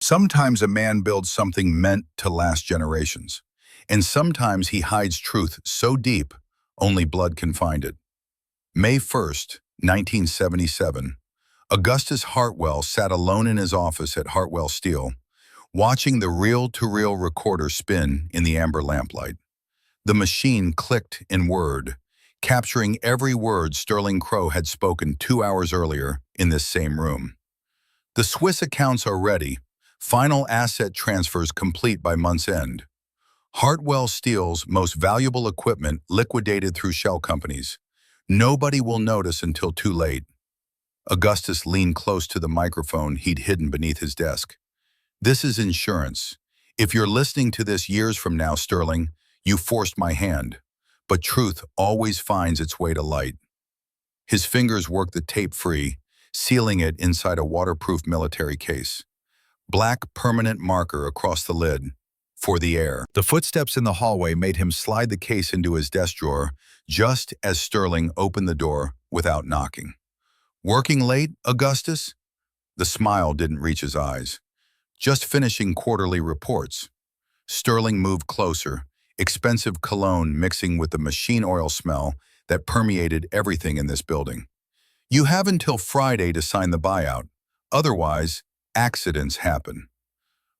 Sometimes a man builds something meant to last generations, and sometimes he hides truth so deep only blood can find it. May 1st, 1977, Augustus Hartwell sat alone in his office at Hartwell Steel, watching the reel-to-reel recorder spin in the amber lamplight. The machine clicked in Word, capturing every word Sterling Crow had spoken 2 hours earlier in this same room. The Swiss accounts are ready, final asset transfers complete by month's end. Hartwell Steel's most valuable equipment liquidated through shell companies. Nobody will notice until too late. Augustus leaned close to the microphone he'd hidden beneath his desk. This is insurance. If you're listening to this years from now, Sterling, you forced my hand. But truth always finds its way to light. His fingers worked the tape free, sealing it inside a waterproof military case. Black permanent marker across the lid. For the air. The footsteps in the hallway made him slide the case into his desk drawer just as Sterling opened the door without knocking. Working late, Augustus? The smile didn't reach his eyes. Just finishing quarterly reports. Sterling moved closer, expensive cologne mixing with the machine oil smell that permeated everything in this building. You have until Friday to sign the buyout. Otherwise, accidents happen.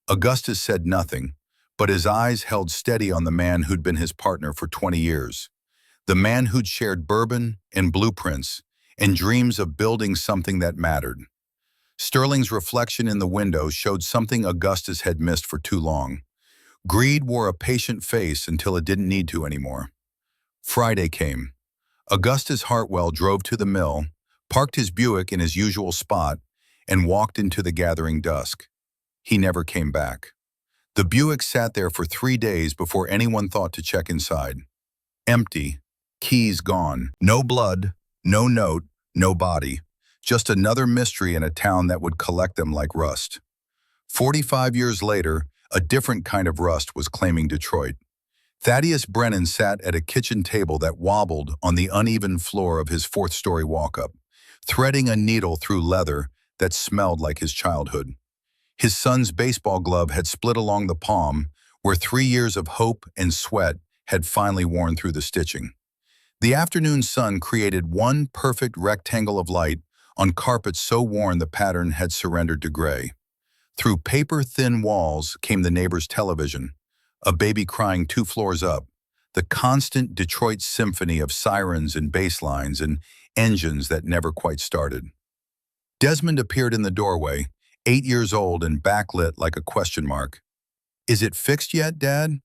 Augustus said nothing, but his eyes held steady on the man who'd been his partner for 20 years. The man who'd shared bourbon and blueprints and dreams of building something that mattered. Sterling's reflection in the window showed something Augustus had missed for too long. Greed wore a patient face until it didn't need to anymore. Friday came. Augustus Hartwell drove to the mill, parked his Buick in his usual spot, and walked into the gathering dusk. He never came back. The Buick sat there for 3 days before anyone thought to check inside. Empty, keys gone, no blood, no note, no body. Just another mystery in a town that would collect them like rust. 45 years later, a different kind of rust was claiming Detroit. Thaddeus Brennan sat at a kitchen table that wobbled on the uneven floor of his 4th-story walk-up, threading a needle through leather that smelled like his childhood. His son's baseball glove had split along the palm, where 3 years of hope and sweat had finally worn through the stitching. The afternoon sun created one perfect rectangle of light on carpet so worn the pattern had surrendered to gray. Through paper-thin walls came the neighbor's television, a baby crying 2 floors up, the constant Detroit symphony of sirens and bass lines and engines that never quite started. Desmond appeared in the doorway, 8 years old and backlit like a question mark. Is it fixed yet, Dad?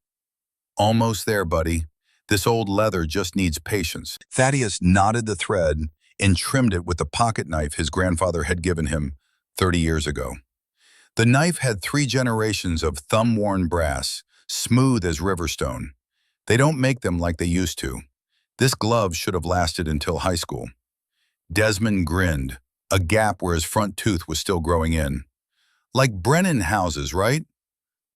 Almost there, buddy. This old leather just needs patience. Thaddeus knotted the thread and trimmed it with the pocket knife his grandfather had given him 30 years ago. The knife had 3 generations of thumb-worn brass, smooth as riverstone. They don't make them like they used to. This glove should have lasted until high school. Desmond grinned, a gap where his front tooth was still growing in. Like Brennan houses, right?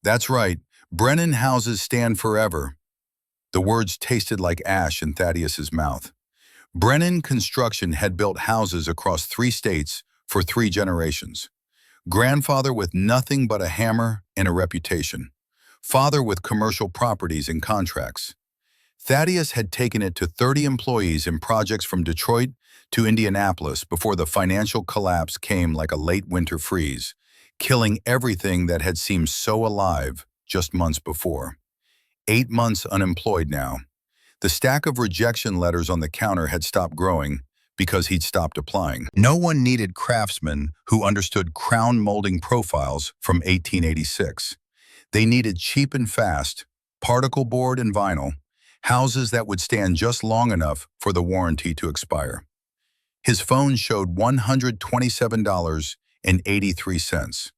That's right. Brennan houses stand forever. The words tasted like ash in Thaddeus's mouth. Brennan Construction had built houses across 3 states for 3 generations. Grandfather with nothing but a hammer and a reputation. Father with commercial properties and contracts. Thaddeus had taken it to 30 employees in projects from Detroit to Indianapolis before the financial collapse came like a late winter freeze, killing everything that had seemed so alive just months before. 8 months unemployed now. The stack of rejection letters on the counter had stopped growing because he'd stopped applying. No one needed craftsmen who understood crown molding profiles from 1886. They needed cheap and fast, particle board and vinyl, houses that would stand just long enough for the warranty to expire. His phone showed $127.83.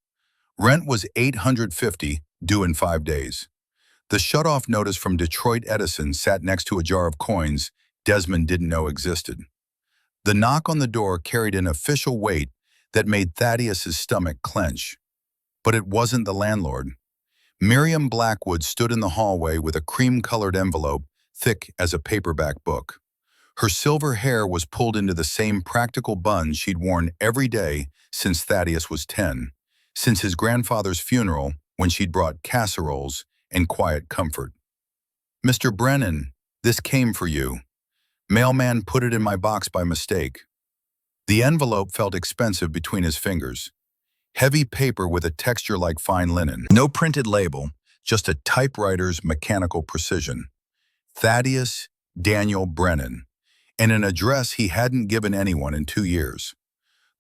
Rent was $850, due in 5 days. The shutoff notice from Detroit Edison sat next to a jar of coins Desmond didn't know existed. The knock on the door carried an official weight that made Thaddeus's stomach clench. But it wasn't the landlord. Miriam Blackwood stood in the hallway with a cream-colored envelope thick as a paperback book. Her silver hair was pulled into the same practical bun she'd worn every day since Thaddeus was 10. since his grandfather's funeral when she'd brought casseroles and quiet comfort. "Mr. Brennan, this came for you. Mailman put it in my box by mistake." The envelope felt expensive between his fingers. Heavy paper with a texture like fine linen. No printed label, just a typewriter's mechanical precision. Thaddeus Daniel Brennan, and an address he hadn't given anyone in 2 years.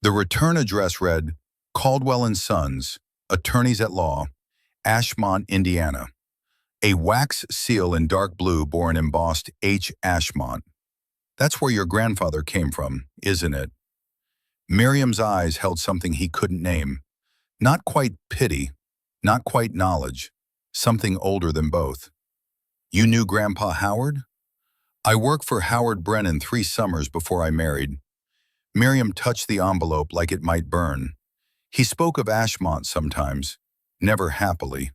The return address read, Caldwell and Sons, Attorneys at Law, Ashmont, Indiana. A wax seal in dark blue bore an embossed H. Ashmont. "That's where your grandfather came from, isn't it?" Miriam's eyes held something he couldn't name. Not quite pity, not quite knowledge, something older than both. "You knew Grandpa Howard?" "I worked for Howard Brennan 3 summers before I married." Miriam touched the envelope like it might burn. "He spoke of Ashmont sometimes, never happily."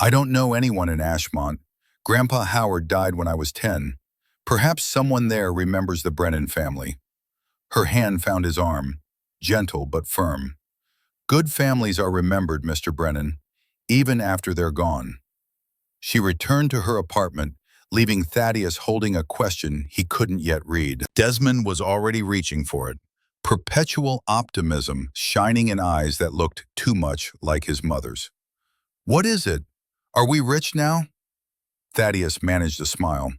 "I don't know anyone in Ashmont. Grandpa Howard died when I was 10. Perhaps someone there remembers the Brennan family." Her hand found his arm, gentle but firm. "Good families are remembered, Mr. Brennan, even after they're gone." She returned to her apartment, leaving Thaddeus holding a question he couldn't yet read. Desmond was already reaching for it. Perpetual optimism shining in eyes that looked too much like his mother's. "What is it? Are we rich now?" Thaddeus managed a smile.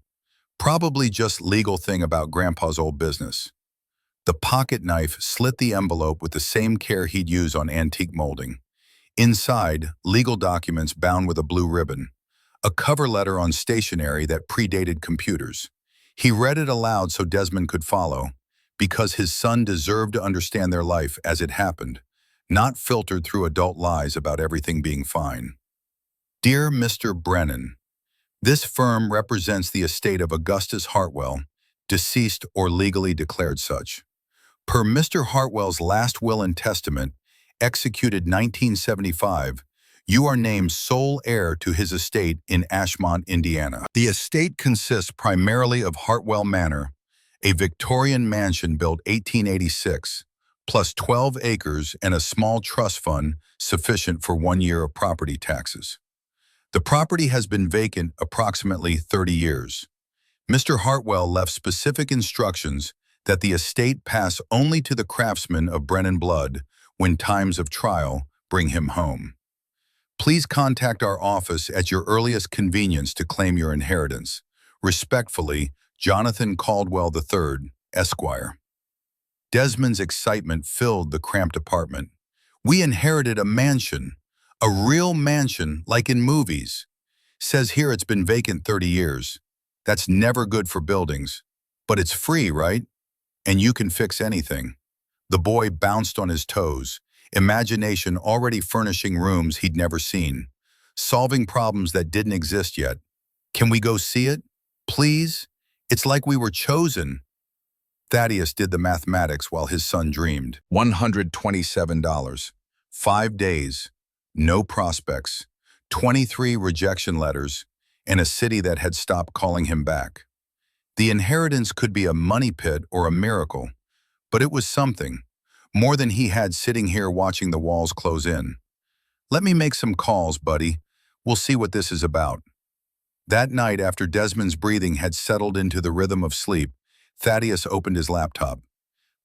"Probably just legal thing about Grandpa's old business." The pocket knife slit the envelope with the same care he'd use on antique molding. Inside, legal documents bound with a blue ribbon. A cover letter on stationery that predated computers. He read it aloud so Desmond could follow, because his son deserved to understand their life as it happened, not filtered through adult lies about everything being fine. "Dear Mr. Brennan, this firm represents the estate of Augustus Hartwell, deceased or legally declared such. Per Mr. Hartwell's last will and testament, executed 1975, you are named sole heir to his estate in Ashmont, Indiana. The estate consists primarily of Hartwell Manor, a Victorian mansion built 1886, plus 12 acres and a small trust fund sufficient for 1 year of property taxes. The property has been vacant approximately 30 years. Mr. Hartwell left specific instructions that the estate pass only to the craftsmen of Brennan blood when times of trial bring him home. Please contact our office at your earliest convenience to claim your inheritance. Respectfully, Jonathan Caldwell III, Esquire." Desmond's excitement filled the cramped apartment. "We inherited a mansion, a real mansion like in movies. Says here it's been vacant 30 years. That's never good for buildings. But it's free, right? And you can fix anything." The boy bounced on his toes, imagination already furnishing rooms he'd never seen, solving problems that didn't exist yet. "Can we go see it? Please? It's like we were chosen." Thaddeus did the mathematics while his son dreamed. $127. 5 days. No prospects. 23 rejection letters, and a city that had stopped calling him back. The inheritance could be a money pit or a miracle, but it was something, more than he had sitting here watching the walls close in. "Let me make some calls, buddy. We'll see what this is about." That night, after Desmond's breathing had settled into the rhythm of sleep, Thaddeus opened his laptop.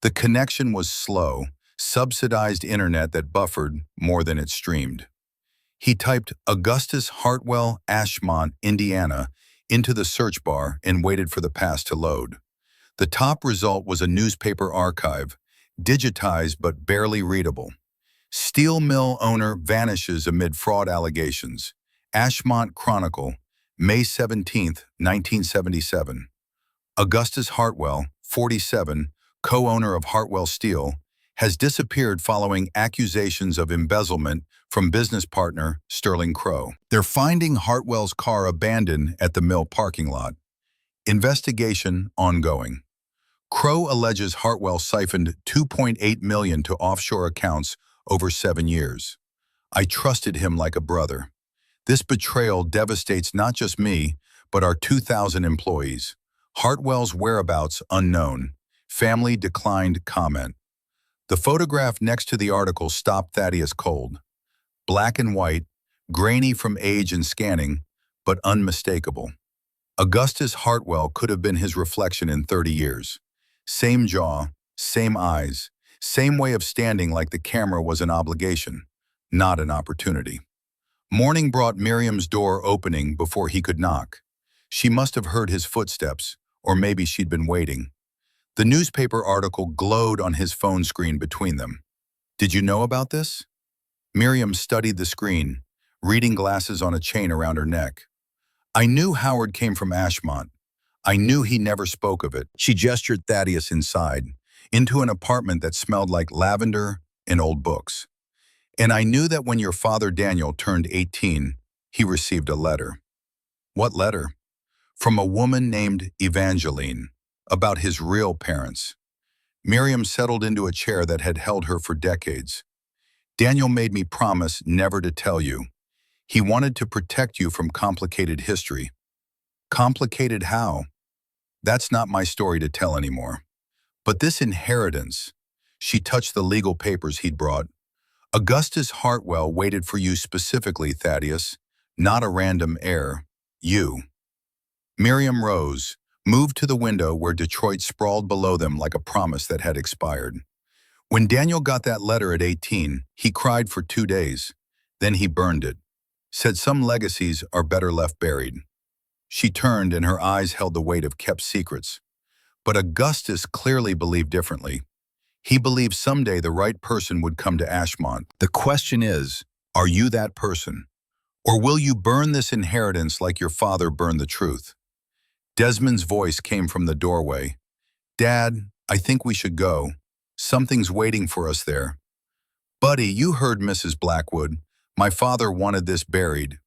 The connection was slow, subsidized internet that buffered more than it streamed. He typed Augustus Hartwell, Ashmont, Indiana, into the search bar and waited for the pass to load. The top result was a newspaper archive, digitized but barely readable. "Steel mill owner vanishes amid fraud allegations." Ashmont Chronicle, May 17, 1977. Augustus Hartwell, 47, co-owner of Hartwell Steel, has disappeared following accusations of embezzlement from business partner Sterling Crow. They're finding Hartwell's car abandoned at the mill parking lot. Investigation ongoing. Crow alleges Hartwell siphoned $2.8 million to offshore accounts over 7 years. "I trusted him like a brother. This betrayal devastates not just me, but our 2,000 employees. Hartwell's whereabouts unknown. Family declined comment." The photograph next to the article stopped Thaddeus cold. black and white, grainy from age and scanning, but unmistakable. Augustus Hartwell could have been his reflection in 30 years. Same jaw, same eyes, same way of standing like the camera was an obligation, not an opportunity. Morning brought Miriam's door opening before he could knock. She must have heard his footsteps, or maybe she'd been waiting. The newspaper article glowed on his phone screen between them. Did you know about this? Miriam studied the screen, reading glasses on a chain around her neck. I knew Howard came from Ashmont. I knew he never spoke of it. She gestured Thaddeus inside, into an apartment that smelled like lavender and old books. And I knew that when your father Daniel turned 18, he received a letter. What letter? From a woman named Evangeline, about his real parents. Miriam settled into a chair that had held her for decades. Daniel made me promise never to tell you. He wanted to protect you from complicated history. Complicated how? That's not my story to tell anymore. But this inheritance, she touched the legal papers he'd brought. Augustus Hartwell waited for you specifically, Thaddeus, not a random heir, you. Miriam rose, moved to the window where Detroit sprawled below them like a promise that had expired. When Daniel got that letter at 18, he cried for 2 days. Then he burned it. Said some legacies are better left buried. She turned and her eyes held the weight of kept secrets. But Augustus clearly believed differently. He believed someday the right person would come to Ashmont. The question is, are you that person? Or will you burn this inheritance like your father burned the truth? Desmond's voice came from the doorway. Dad, I think we should go. Something's waiting for us there. Buddy, you heard Mrs. Blackwood. My father wanted this buried.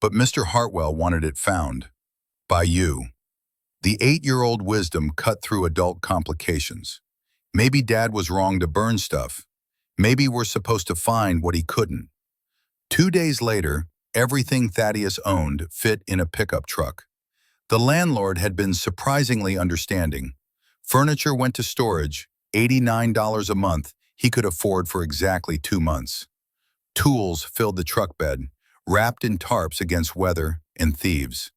But Mr. Hartwell wanted it found. By you. The 8-year-old wisdom cut through adult complications. Maybe Dad was wrong to burn stuff. Maybe we're supposed to find what he couldn't. 2 days later, everything Thaddeus owned fit in a pickup truck. The landlord had been surprisingly understanding. Furniture went to storage, $89 a month he could afford for exactly 2 months. Tools filled the truck bed, wrapped in tarps against weather and thieves.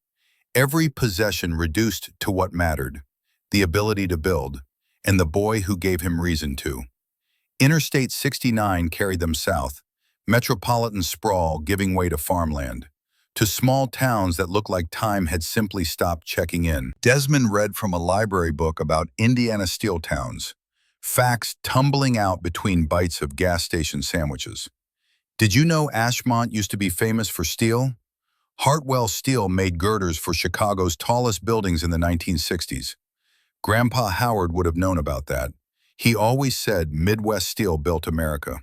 Every possession reduced to what mattered, the ability to build, and the boy who gave him reason to. Interstate 69 carried them south, metropolitan sprawl giving way to farmland, to small towns that looked like time had simply stopped checking in. Desmond read from a library book about Indiana steel towns, facts tumbling out between bites of gas station sandwiches. Did you know Ashmont used to be famous for steel? Hartwell Steel made girders for Chicago's tallest buildings in the 1960s. Grandpa Howard would have known about that. He always said Midwest Steel built America.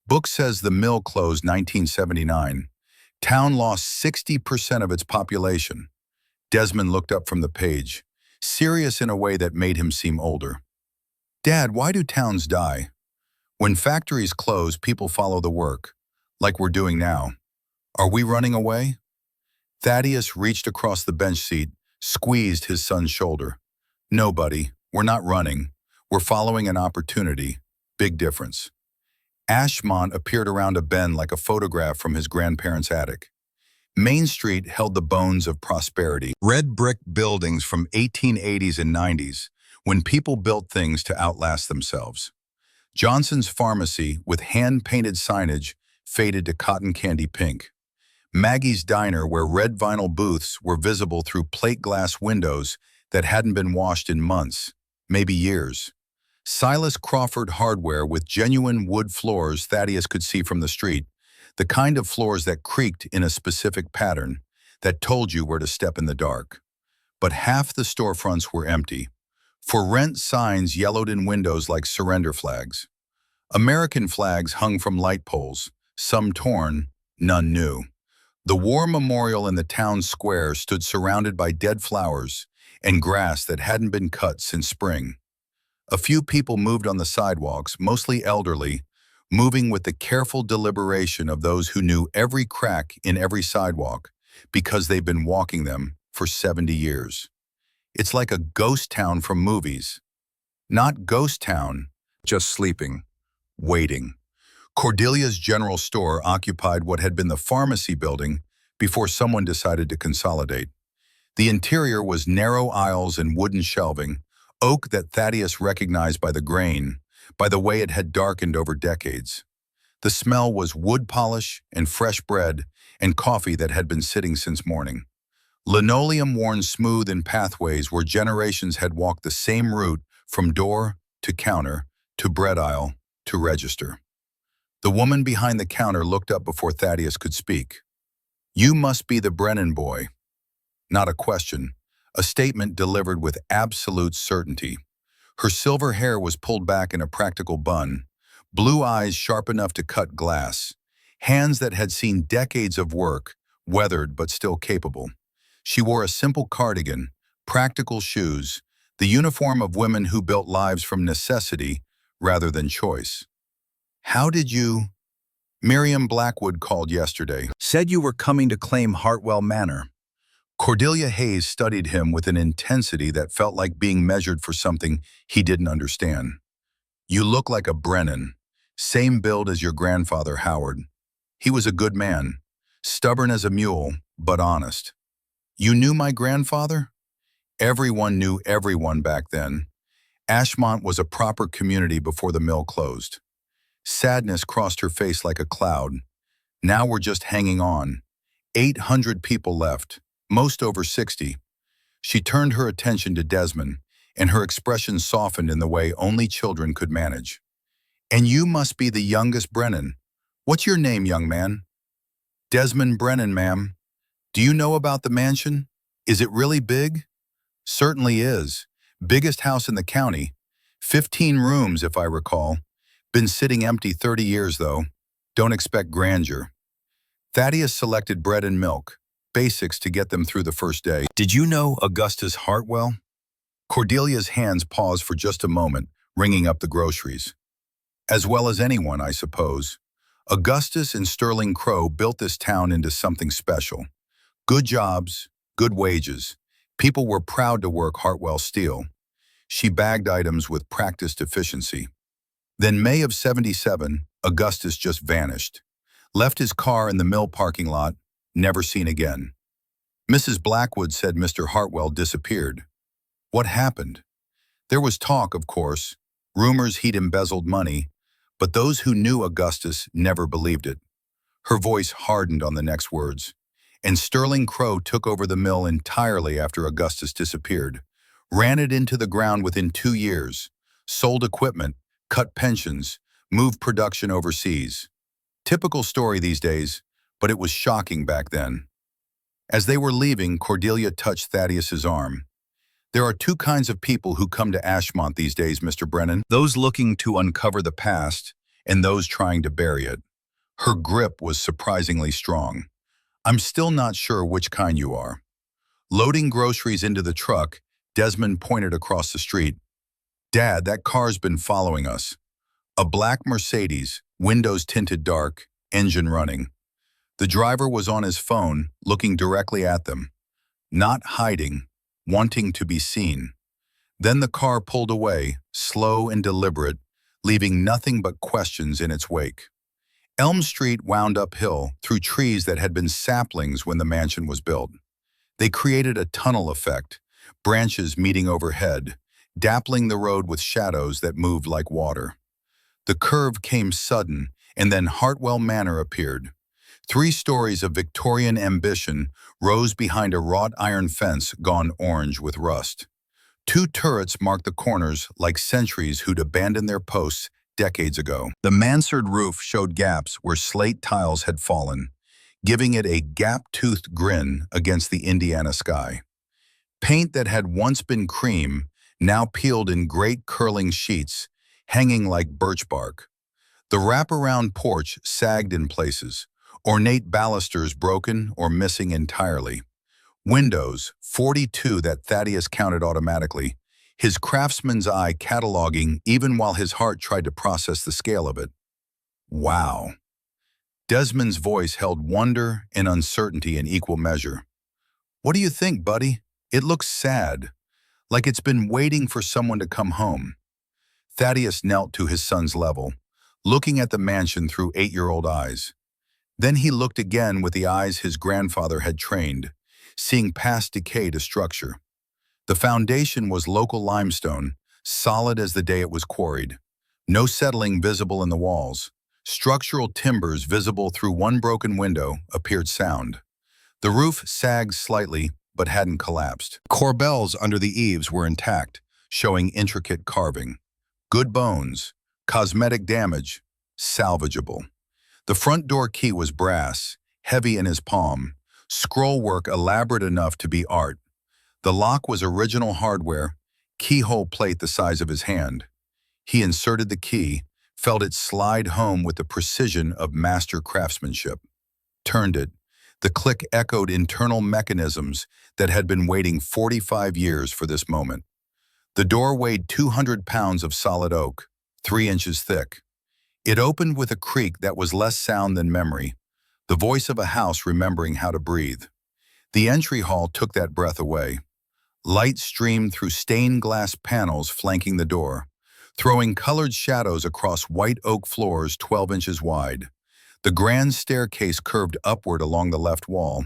Book says the mill closed 1979. Town lost 60% of its population. Desmond looked up from the page, serious in a way that made him seem older. Dad, why do towns die? When factories close, people follow the work, like we're doing now. Are we running away? Thaddeus reached across the bench seat, squeezed his son's shoulder. No, buddy, we're not running. We're following an opportunity. Big difference. Ashmont appeared around a bend like a photograph from his grandparents' attic. Main Street held the bones of prosperity. Red brick buildings from 1880s and 90s, when people built things to outlast themselves. Johnson's Pharmacy, with hand-painted signage, faded to cotton candy pink. Maggie's Diner, where red vinyl booths were visible through plate glass windows that hadn't been washed in months, maybe years. Silas Crawford Hardware, with genuine wood floors Thaddeus could see from the street, the kind of floors that creaked in a specific pattern, that told you where to step in the dark. But half the storefronts were empty. For rent signs yellowed in windows like surrender flags. American flags hung from light poles, some torn, none new. The war memorial in the town square stood surrounded by dead flowers and grass that hadn't been cut since spring. A few people moved on the sidewalks, mostly elderly, moving with the careful deliberation of those who knew every crack in every sidewalk because they've been walking them for 70 years. It's like a ghost town from movies. Not ghost town, just sleeping, waiting. Cordelia's general store occupied what had been the pharmacy building before someone decided to consolidate. The interior was narrow aisles and wooden shelving, oak that Thaddeus recognized by the grain, by the way it had darkened over decades. The smell was wood polish and fresh bread and coffee that had been sitting since morning. Linoleum worn smooth in pathways where generations had walked the same route from door to counter to bread aisle to register. The woman behind the counter looked up before Thaddeus could speak. "You must be the Brennan boy." Not a question, a statement delivered with absolute certainty. Her silver hair was pulled back in a practical bun, blue eyes sharp enough to cut glass, hands that had seen decades of work, weathered but still capable. She wore a simple cardigan, practical shoes, the uniform of women who built lives from necessity rather than choice. "How did you—" "Miriam Blackwood called yesterday. Said you were coming to claim Hartwell Manor." Cordelia Hayes studied him with an intensity that felt like being measured for something he didn't understand. "You look like a Brennan. Same build as your grandfather, Howard. He was a good man, stubborn as a mule, but honest." "You knew my grandfather?" Everyone knew everyone back then. Ashmont was a proper community before the mill closed. Sadness crossed her face like a cloud. Now we're just hanging on. 800 people left, most over 60. She turned her attention to Desmond, and her expression softened in the way only children could manage. "And you must be the youngest Brennan. What's your name, young man?" "Desmond Brennan, ma'am." "Do you know about the mansion? Is it really big?" "Certainly is. Biggest house in the county. 15 rooms, if I recall. Been sitting empty 30 years, though. Don't expect grandeur." Thaddeus selected bread and milk, basics to get them through the first day. "Did you know Augustus Hartwell?" Cordelia's hands paused for just a moment, ringing up the groceries. "As well as anyone, I suppose. Augustus and Sterling Crow built this town into something special. Good jobs, good wages. People were proud to work Hartwell Steel." She bagged items with practiced efficiency. Then May of '77, Augustus just vanished. Left his car in the mill parking lot, never seen again. Mrs. Blackwood said Mr. Hartwell disappeared. What happened? There was talk, of course, rumors he'd embezzled money, but those who knew Augustus never believed it. Her voice hardened on the next words. "And Sterling Crow took over the mill entirely after Augustus disappeared. Ran it into the ground within 2 years. Sold equipment, cut pensions, moved production overseas. Typical story these days, but it was shocking back then." As they were leaving, Cordelia touched Thaddeus's arm. "There are two kinds of people who come to Ashmont these days, Mr. Brennan. Those looking to uncover the past and those trying to bury it." Her grip was surprisingly strong. "I'm still not sure which kind you are." Loading groceries into the truck, Desmond pointed across the street. "Dad, that car's been following us." A black Mercedes, windows tinted dark, engine running. The driver was on his phone, looking directly at them. Not hiding, wanting to be seen. Then the car pulled away, slow and deliberate, leaving nothing but questions in its wake. Elm Street wound uphill through trees that had been saplings when the mansion was built. They created a tunnel effect, branches meeting overhead, dappling the road with shadows that moved like water. The curve came sudden, and then Hartwell Manor appeared. 3 stories of Victorian ambition rose behind a wrought iron fence gone orange with rust. 2 turrets marked the corners like sentries who'd abandoned their posts decades ago. The mansard roof showed gaps where slate tiles had fallen, giving it a gap-toothed grin against the Indiana sky. Paint that had once been cream now peeled in great curling sheets, hanging like birch bark. The wraparound porch sagged in places, ornate balusters broken or missing entirely. Windows, 42 that Thaddeus counted automatically, his craftsman's eye cataloging even while his heart tried to process the scale of it. "Wow." Desmond's voice held wonder and uncertainty in equal measure. "What do you think, buddy? It looks sad, like it's been waiting for someone to come home." Thaddeus knelt to his son's level, looking at the mansion through 8-year-old eyes. Then he looked again with the eyes his grandfather had trained, seeing past decay to structure. The foundation was local limestone, solid as the day it was quarried. No settling visible in the walls. Structural timbers visible through one broken window appeared sound. The roof sagged slightly, but hadn't collapsed. Corbels under the eaves were intact, showing intricate carving. Good bones, cosmetic damage, salvageable. The front door key was brass, heavy in his palm, scrollwork elaborate enough to be art. The lock was original hardware, keyhole plate the size of his hand. He inserted the key, felt it slide home with the precision of master craftsmanship. Turned it. The click echoed internal mechanisms that had been waiting 45 years for this moment. The door weighed 200 pounds of solid oak, 3 inches thick. It opened with a creak that was less sound than memory, the voice of a house remembering how to breathe. The entry hall took that breath away. Light streamed through stained glass panels flanking the door, throwing colored shadows across white oak floors 12 inches wide. The grand staircase curved upward along the left wall,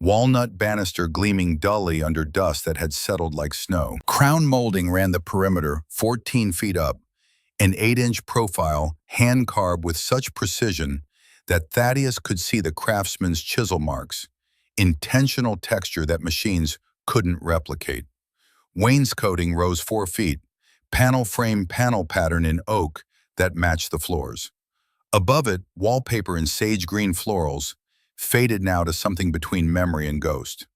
walnut banister gleaming dully under dust that had settled like snow. Crown molding ran the perimeter, 14 feet up, an 8-inch profile, hand-carved with such precision that Thaddeus could see the craftsman's chisel marks, intentional texture that machines couldn't replicate. Wainscoting rose 4 feet, panel frame panel pattern in oak that matched the floors. Above it, wallpaper in sage green florals, faded now to something between memory and ghost.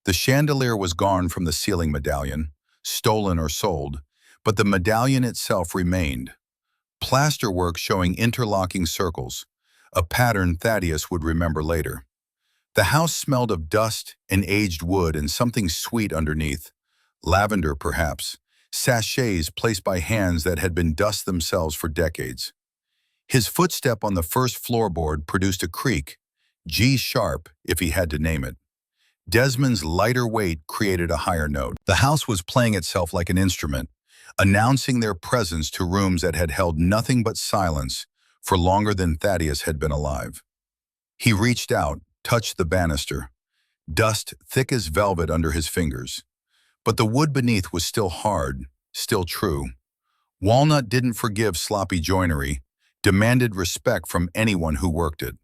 The chandelier was gone from the ceiling medallion, stolen or sold, but the medallion itself remained. Plasterwork showing interlocking circles, a pattern Thaddeus would remember later. The house smelled of dust and aged wood and something sweet underneath, lavender perhaps, sachets placed by hands that had been dust themselves for decades. His footstep on the first floorboard produced a creak, G-sharp if he had to name it. Desmond's lighter weight created a higher note. The house was playing itself like an instrument, announcing their presence to rooms that had held nothing but silence for longer than Thaddeus had been alive. He reached out, touched the banister, dust thick as velvet under his fingers. But the wood beneath was still hard, still true. Walnut didn't forgive sloppy joinery, demanded respect from anyone who worked it.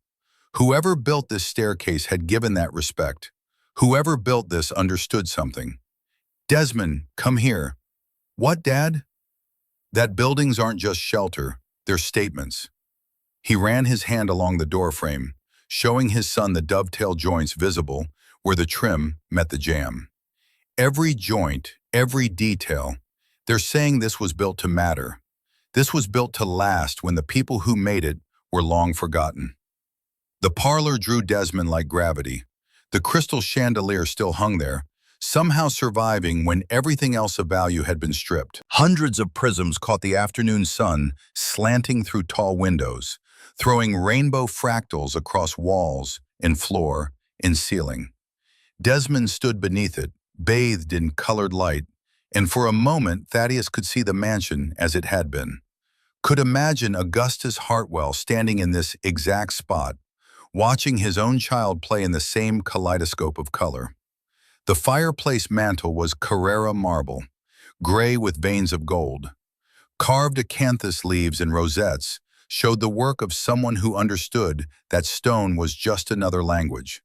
Whoever built this staircase had given that respect. Whoever built this understood something. Desmond, come here. What, Dad? That buildings aren't just shelter, they're statements. He ran his hand along the doorframe, showing his son the dovetail joints visible where the trim met the jamb. Every joint, every detail, they're saying this was built to matter. This was built to last when the people who made it were long forgotten. The parlor drew Desmond like gravity. The crystal chandelier still hung there, somehow surviving when everything else of value had been stripped. Hundreds of prisms caught the afternoon sun slanting through tall windows, throwing rainbow fractals across walls and floor and ceiling. Desmond stood beneath it, bathed in colored light, and for a moment Thaddeus could see the mansion as it had been. Could imagine Augustus Hartwell standing in this exact spot, watching his own child play in the same kaleidoscope of color. The fireplace mantel was Carrara marble, gray with veins of gold. Carved acanthus leaves and rosettes showed the work of someone who understood that stone was just another language,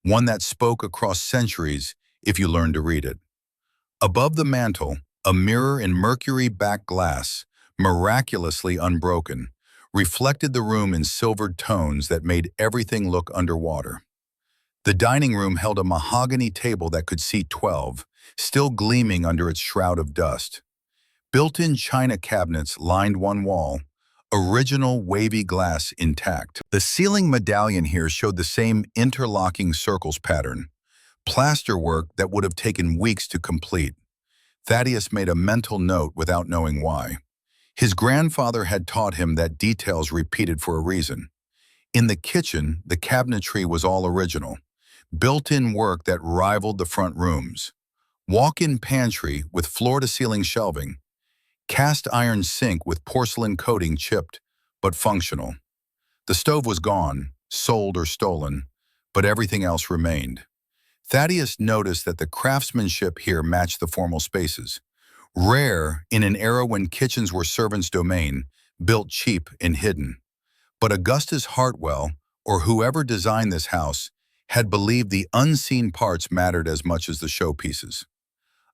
one that spoke across centuries if you learned to read it. Above the mantel, a mirror in mercury-backed glass, miraculously unbroken, reflected the room in silvered tones that made everything look underwater. The dining room held a mahogany table that could seat 12, still gleaming under its shroud of dust. Built-in china cabinets lined one wall, original wavy glass intact. The ceiling medallion here showed the same interlocking circles pattern, plasterwork that would have taken weeks to complete. Thaddeus made a mental note without knowing why. His grandfather had taught him that details repeated for a reason. In the kitchen, the cabinetry was all original, built-in work that rivaled the front rooms. Walk-in pantry with floor-to-ceiling shelving, cast iron sink with porcelain coating chipped but functional. The stove was gone, sold or stolen, but everything else remained. Thaddeus noticed that the craftsmanship here matched the formal spaces. Rare in an era when kitchens were servants' domain, built cheap and hidden. But Augustus Hartwell, or whoever designed this house, had believed the unseen parts mattered as much as the showpieces.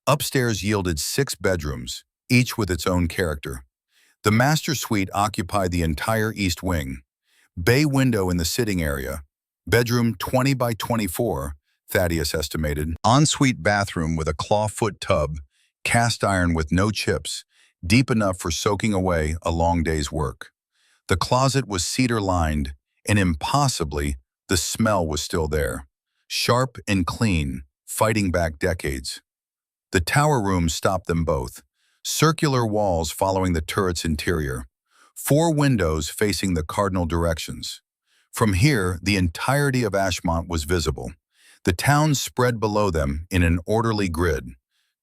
Upstairs yielded 6 bedrooms, each with its own character. The master suite occupied the entire east wing. Bay window in the sitting area. Bedroom 20 by 24, Thaddeus estimated. Ensuite bathroom with a clawfoot tub, cast iron with no chips, deep enough for soaking away a long day's work. The closet was cedar-lined, and impossibly, the smell was still there. Sharp and clean, fighting back decades. The tower rooms stopped them both. Circular walls following the turret's interior. 4 windows facing the cardinal directions. From here, the entirety of Ashmont was visible. The town spread below them in an orderly grid.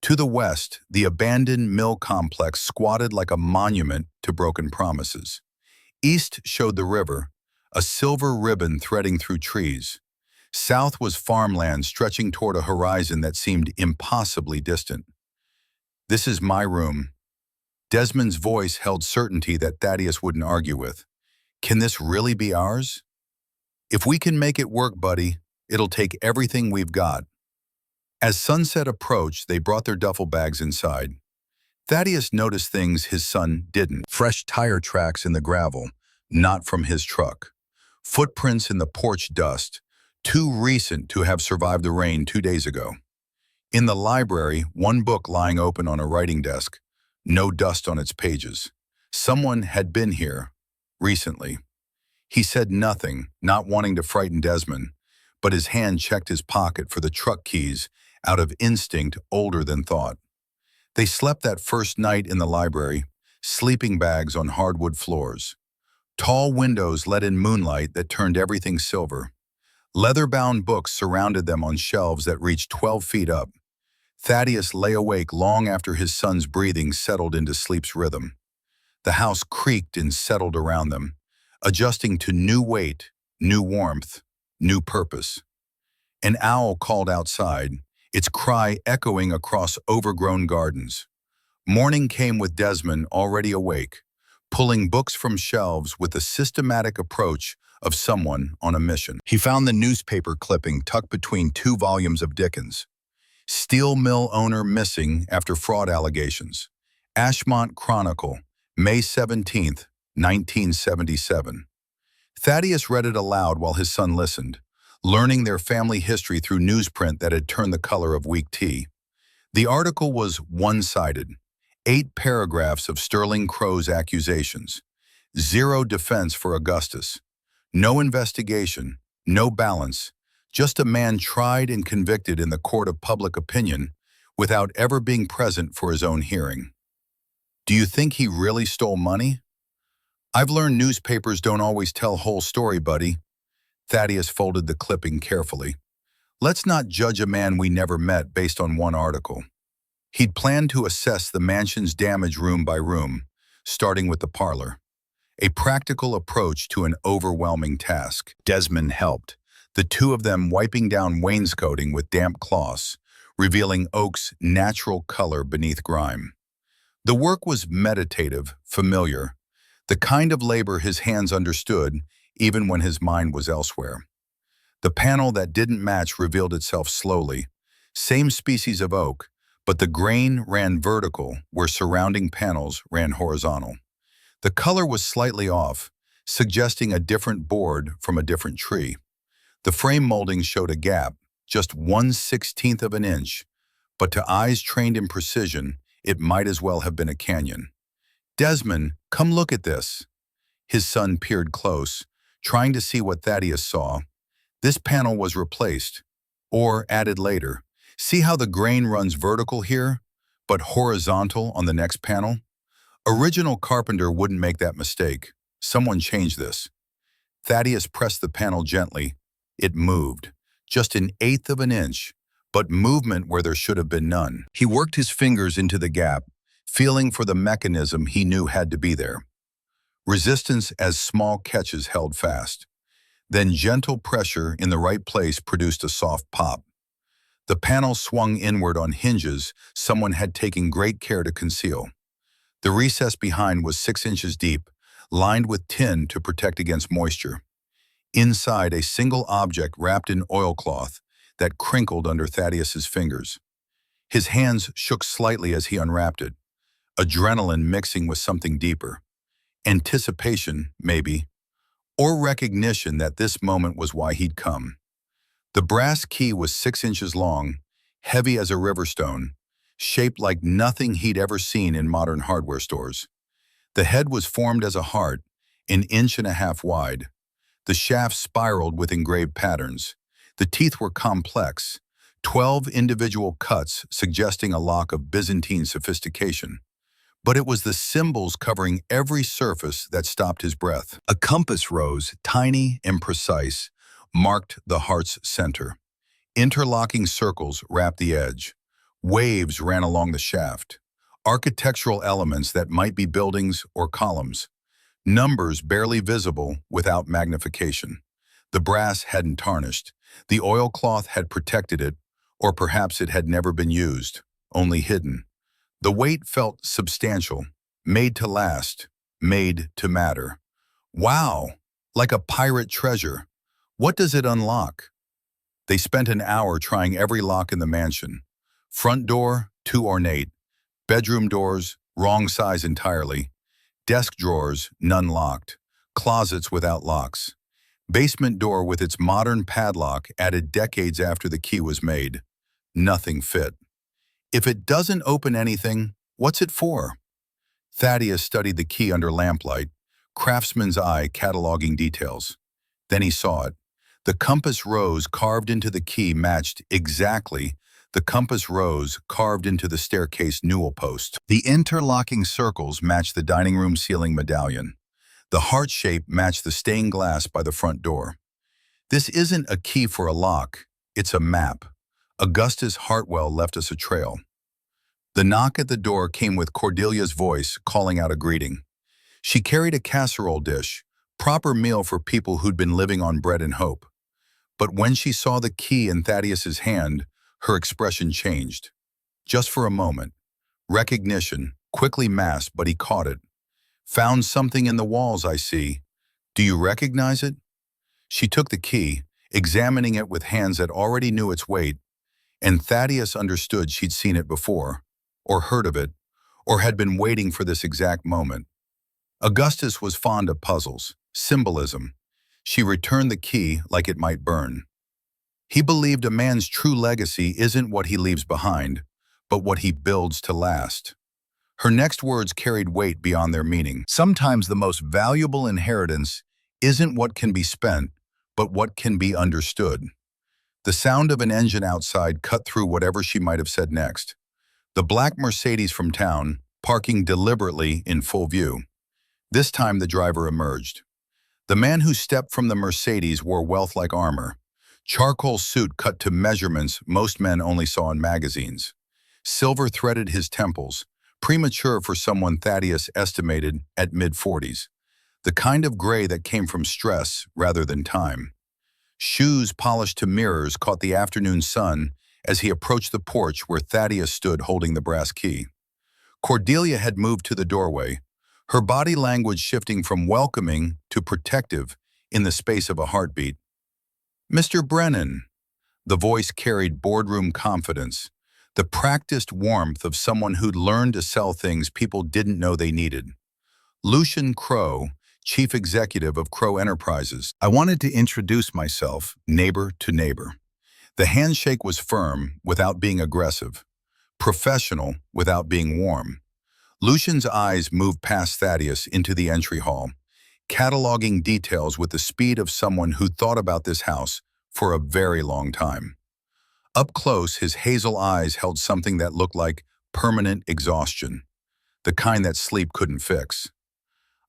To the west, the abandoned mill complex squatted like a monument to broken promises. East showed the river, a silver ribbon threading through trees. South was farmland stretching toward a horizon that seemed impossibly distant. "This is my room." Desmond's voice held certainty that Thaddeus wouldn't argue with. "Can this really be ours?" "If we can make it work, buddy, it'll take everything we've got." As sunset approached, they brought their duffel bags inside. Thaddeus noticed things his son didn't. Fresh tire tracks in the gravel, not from his truck. Footprints in the porch dust, too recent to have survived the rain 2 days ago. In the library, one book lying open on a writing desk, no dust on its pages. Someone had been here, recently. He said nothing, not wanting to frighten Desmond, but his hand checked his pocket for the truck keys out of instinct older than thought. They slept that first night in the library, sleeping bags on hardwood floors. Tall windows let in moonlight that turned everything silver. Leather-bound books surrounded them on shelves that reached 12 feet up. Thaddeus lay awake long after his son's breathing settled into sleep's rhythm. The house creaked and settled around them, adjusting to new weight, new warmth, new purpose. An owl called outside, its cry echoing across overgrown gardens. Morning came with Desmond already awake, pulling books from shelves with the systematic approach of someone on a mission. He found the newspaper clipping tucked between 2 volumes of Dickens. Steel mill owner missing after fraud allegations. Ashmont Chronicle, May 17, 1977. Thaddeus read it aloud while his son listened, learning their family history through newsprint that had turned the color of weak tea. The article was one-sided, 8 paragraphs of Sterling Crow's accusations. Zero defense for Augustus. No investigation, no balance, just a man tried and convicted in the court of public opinion without ever being present for his own hearing. "Do you think he really stole money?" "I've learned newspapers don't always tell whole story, buddy." Thaddeus folded the clipping carefully. "Let's not judge a man we never met based on one article." He'd planned to assess the mansion's damage room by room, starting with the parlor. A practical approach to an overwhelming task. Desmond helped, the 2 of them wiping down wainscoting with damp cloths, revealing oak's natural color beneath grime. The work was meditative, familiar, the kind of labor his hands understood even when his mind was elsewhere. The panel that didn't match revealed itself slowly. Same species of oak, but the grain ran vertical where surrounding panels ran horizontal. The color was slightly off, suggesting a different board from a different tree. The frame molding showed a gap, just 1/16 of an inch, but to eyes trained in precision, it might as well have been a canyon. "Desmond, come look at this." His son peered close, trying to see what Thaddeus saw. This panel was replaced, or added later. See how the grain runs vertical here, but horizontal on the next panel? Original carpenter wouldn't make that mistake. Someone changed this. Thaddeus pressed the panel gently. It moved, just 1/8 of an inch, but movement where there should have been none. He worked his fingers into the gap, feeling for the mechanism he knew had to be there. Resistance as small catches held fast. Then gentle pressure in the right place produced a soft pop. The panel swung inward on hinges someone had taken great care to conceal. The recess behind was 6 inches deep, lined with tin to protect against moisture. Inside, a single object wrapped in oilcloth that crinkled under Thaddeus's fingers. His hands shook slightly as he unwrapped it, adrenaline mixing with something deeper. Anticipation, maybe, or recognition that this moment was why he'd come. The brass key was 6 inches long, heavy as a river stone, shaped like nothing he'd ever seen in modern hardware stores. The head was formed as a heart, an inch and a half wide. The shaft spiraled with engraved patterns. The teeth were complex, 12 individual cuts suggesting a lock of Byzantine sophistication. But it was the symbols covering every surface that stopped his breath. A compass rose, tiny and precise, marked the heart's center. Interlocking circles wrapped the edge. Waves ran along the shaft. Architectural elements that might be buildings or columns. Numbers barely visible without magnification. The brass hadn't tarnished. The oilcloth had protected it, or perhaps it had never been used, only hidden. The weight felt substantial, made to last, made to matter. Wow, like a pirate treasure. What does it unlock? They spent an hour trying every lock in the mansion. Front door, too ornate. Bedroom doors, wrong size entirely. Desk drawers, none locked. Closets without locks. Basement door with its modern padlock added decades after the key was made. Nothing fit. If it doesn't open anything, what's it for? Thaddeus studied the key under lamplight, craftsman's eye cataloging details. Then he saw it. The compass rose carved into the key matched exactly the compass rose carved into the staircase newel post. The interlocking circles matched the dining room ceiling medallion. The heart shape matched the stained glass by the front door. This isn't a key for a lock, it's a map. Augustus Hartwell left us a trail. The knock at the door came with Cordelia's voice calling out a greeting. She carried a casserole dish, proper meal for people who'd been living on bread and hope. But when she saw the key in Thaddeus's hand, her expression changed. Just for a moment. Recognition, quickly masked, but he caught it. Found something in the walls, I see. Do you recognize it? She took the key, examining it with hands that already knew its weight, and Thaddeus understood she'd seen it before, or heard of it, or had been waiting for this exact moment. Augustus was fond of puzzles, symbolism. She returned the key like it might burn. He believed a man's true legacy isn't what he leaves behind, but what he builds to last. Her next words carried weight beyond their meaning. Sometimes the most valuable inheritance isn't what can be spent, but what can be understood. The sound of an engine outside cut through whatever she might have said next. The black Mercedes from town, parking deliberately in full view. This time the driver emerged. The man who stepped from the Mercedes wore wealth-like armor. Charcoal suit cut to measurements most men only saw in magazines. Silver threaded his temples, premature for someone Thaddeus estimated at mid-40s. The kind of gray that came from stress rather than time. Shoes polished to mirrors caught the afternoon sun as he approached the porch where Thaddeus stood holding the brass key. Cordelia had moved to the doorway, her body language shifting from welcoming to protective in the space of a heartbeat. Mr. Brennan. The voice carried boardroom confidence, the practiced warmth of someone who'd learned to sell things people didn't know they needed. Lucian Crow, chief executive of Crow Enterprises. I wanted to introduce myself, neighbor to neighbor. The handshake was firm without being aggressive, professional without being warm. Lucian's eyes moved past Thaddeus into the entry hall, cataloging details with the speed of someone who'd thought about this house for a very long time. Up close, his hazel eyes held something that looked like permanent exhaustion, the kind that sleep couldn't fix.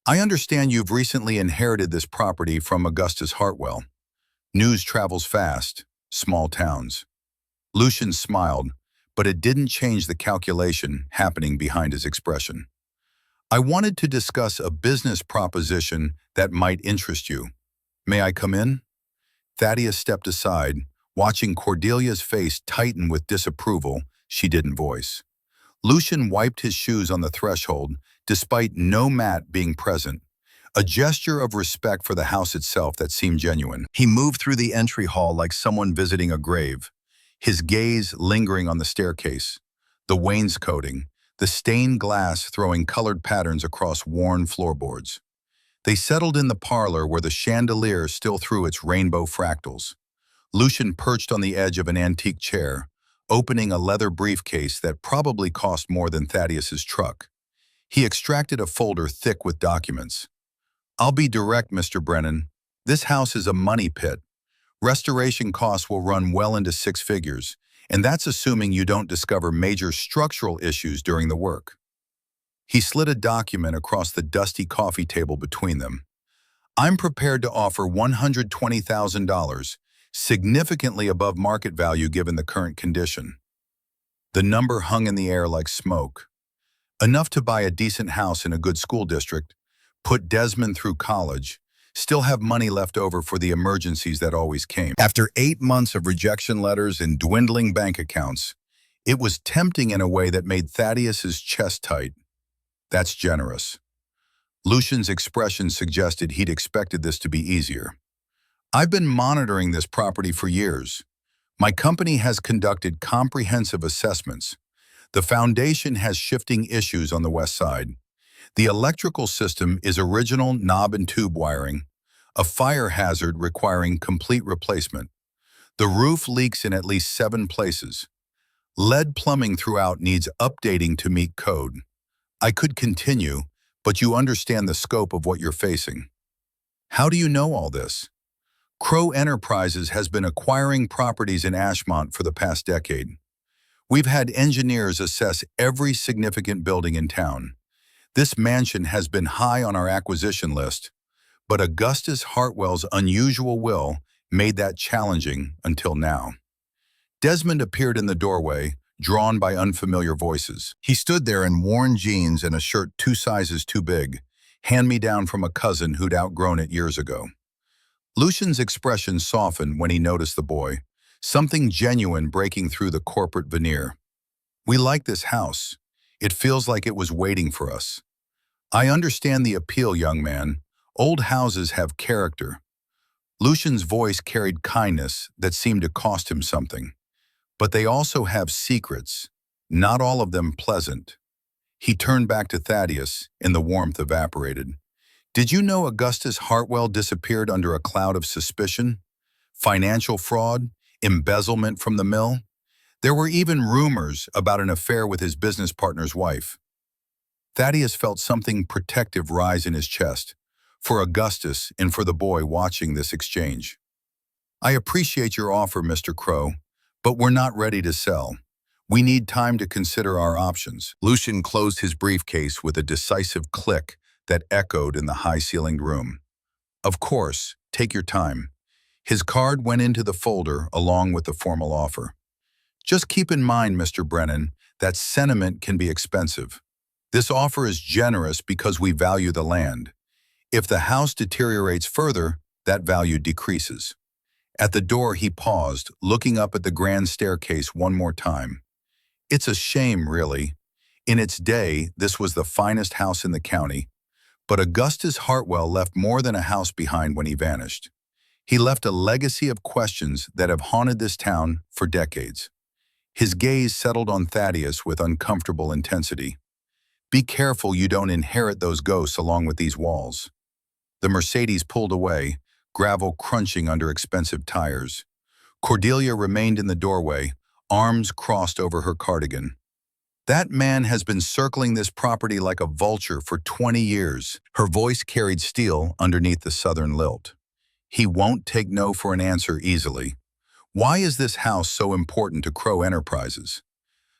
I understand you've recently inherited this property from Augustus Hartwell. News travels fast, small towns. Lucian smiled, but it didn't change the calculation happening behind his expression. I wanted to discuss a business proposition that might interest you. May I come in? Thaddeus stepped aside, watching Cordelia's face tighten with disapproval she didn't voice. Lucian wiped his shoes on the threshold, despite no Matt being present, a gesture of respect for the house itself that seemed genuine. He moved through the entry hall like someone visiting a grave, his gaze lingering on the staircase, the wainscoting, the stained glass throwing colored patterns across worn floorboards. They settled in the parlor where the chandelier still threw its rainbow fractals. Lucian perched on the edge of an antique chair, opening a leather briefcase that probably cost more than Thaddeus's truck. He extracted a folder thick with documents. "I'll be direct, Mr. Brennan. This house is a money pit. Restoration costs will run well into six figures, and that's assuming you don't discover major structural issues during the work." He slid a document across the dusty coffee table between them. "I'm prepared to offer $120,000, significantly above market value given the current condition." The number hung in the air like smoke. Enough to buy a decent house in a good school district, put Desmond through college, still have money left over for the emergencies that always came. After 8 months of rejection letters and dwindling bank accounts, it was tempting in a way that made Thaddeus's chest tight. "That's generous." Lucian's expression suggested he'd expected this to be easier. "I've been monitoring this property for years. My company has conducted comprehensive assessments. The foundation has shifting issues on the west side. The electrical system is original knob and tube wiring, a fire hazard requiring complete replacement. The roof leaks in at least 7 places. Lead plumbing throughout needs updating to meet code. I could continue, but you understand the scope of what you're facing." "How do you know all this?" "Crow Enterprises has been acquiring properties in Ashmont for the past decade. We've had engineers assess every significant building in town. This mansion has been high on our acquisition list, but Augustus Hartwell's unusual will made that challenging until now." Desmond appeared in the doorway, drawn by unfamiliar voices. He stood there in worn jeans and a shirt 2 sizes too big, hand-me-down from a cousin who'd outgrown it years ago. Lucian's expression softened when he noticed the boy, something genuine breaking through the corporate veneer. "We like this house. It feels like it was waiting for us." "I understand the appeal, young man. Old houses have character." Lucian's voice carried kindness that seemed to cost him something. "But they also have secrets, not all of them pleasant." He turned back to Thaddeus, and the warmth evaporated. "Did you know Augustus Hartwell disappeared under a cloud of suspicion? Financial fraud? Embezzlement from the mill? There were even rumors about an affair with his business partner's wife." Thaddeus felt something protective rise in his chest, for Augustus and for the boy watching this exchange. "I appreciate your offer, Mr. Crow, but we're not ready to sell. We need time to consider our options." Lucian closed his briefcase with a decisive click that echoed in the high-ceilinged room. "Of course, take your time." His card went into the folder along with the formal offer. "Just keep in mind, Mr. Brennan, that sentiment can be expensive. This offer is generous because we value the land. If the house deteriorates further, that value decreases." At the door he paused, looking up at the grand staircase one more time. "It's a shame, really. In its day, this was the finest house in the county. But Augustus Hartwell left more than a house behind when he vanished. He left a legacy of questions that have haunted this town for decades." His gaze settled on Thaddeus with uncomfortable intensity. "Be careful you don't inherit those ghosts along with these walls." The Mercedes pulled away, gravel crunching under expensive tires. Cordelia remained in the doorway, arms crossed over her cardigan. "That man has been circling this property like a vulture for 20 years. Her voice carried steel underneath the southern lilt. "He won't take no for an answer easily. Why is this house so important to Crow Enterprises?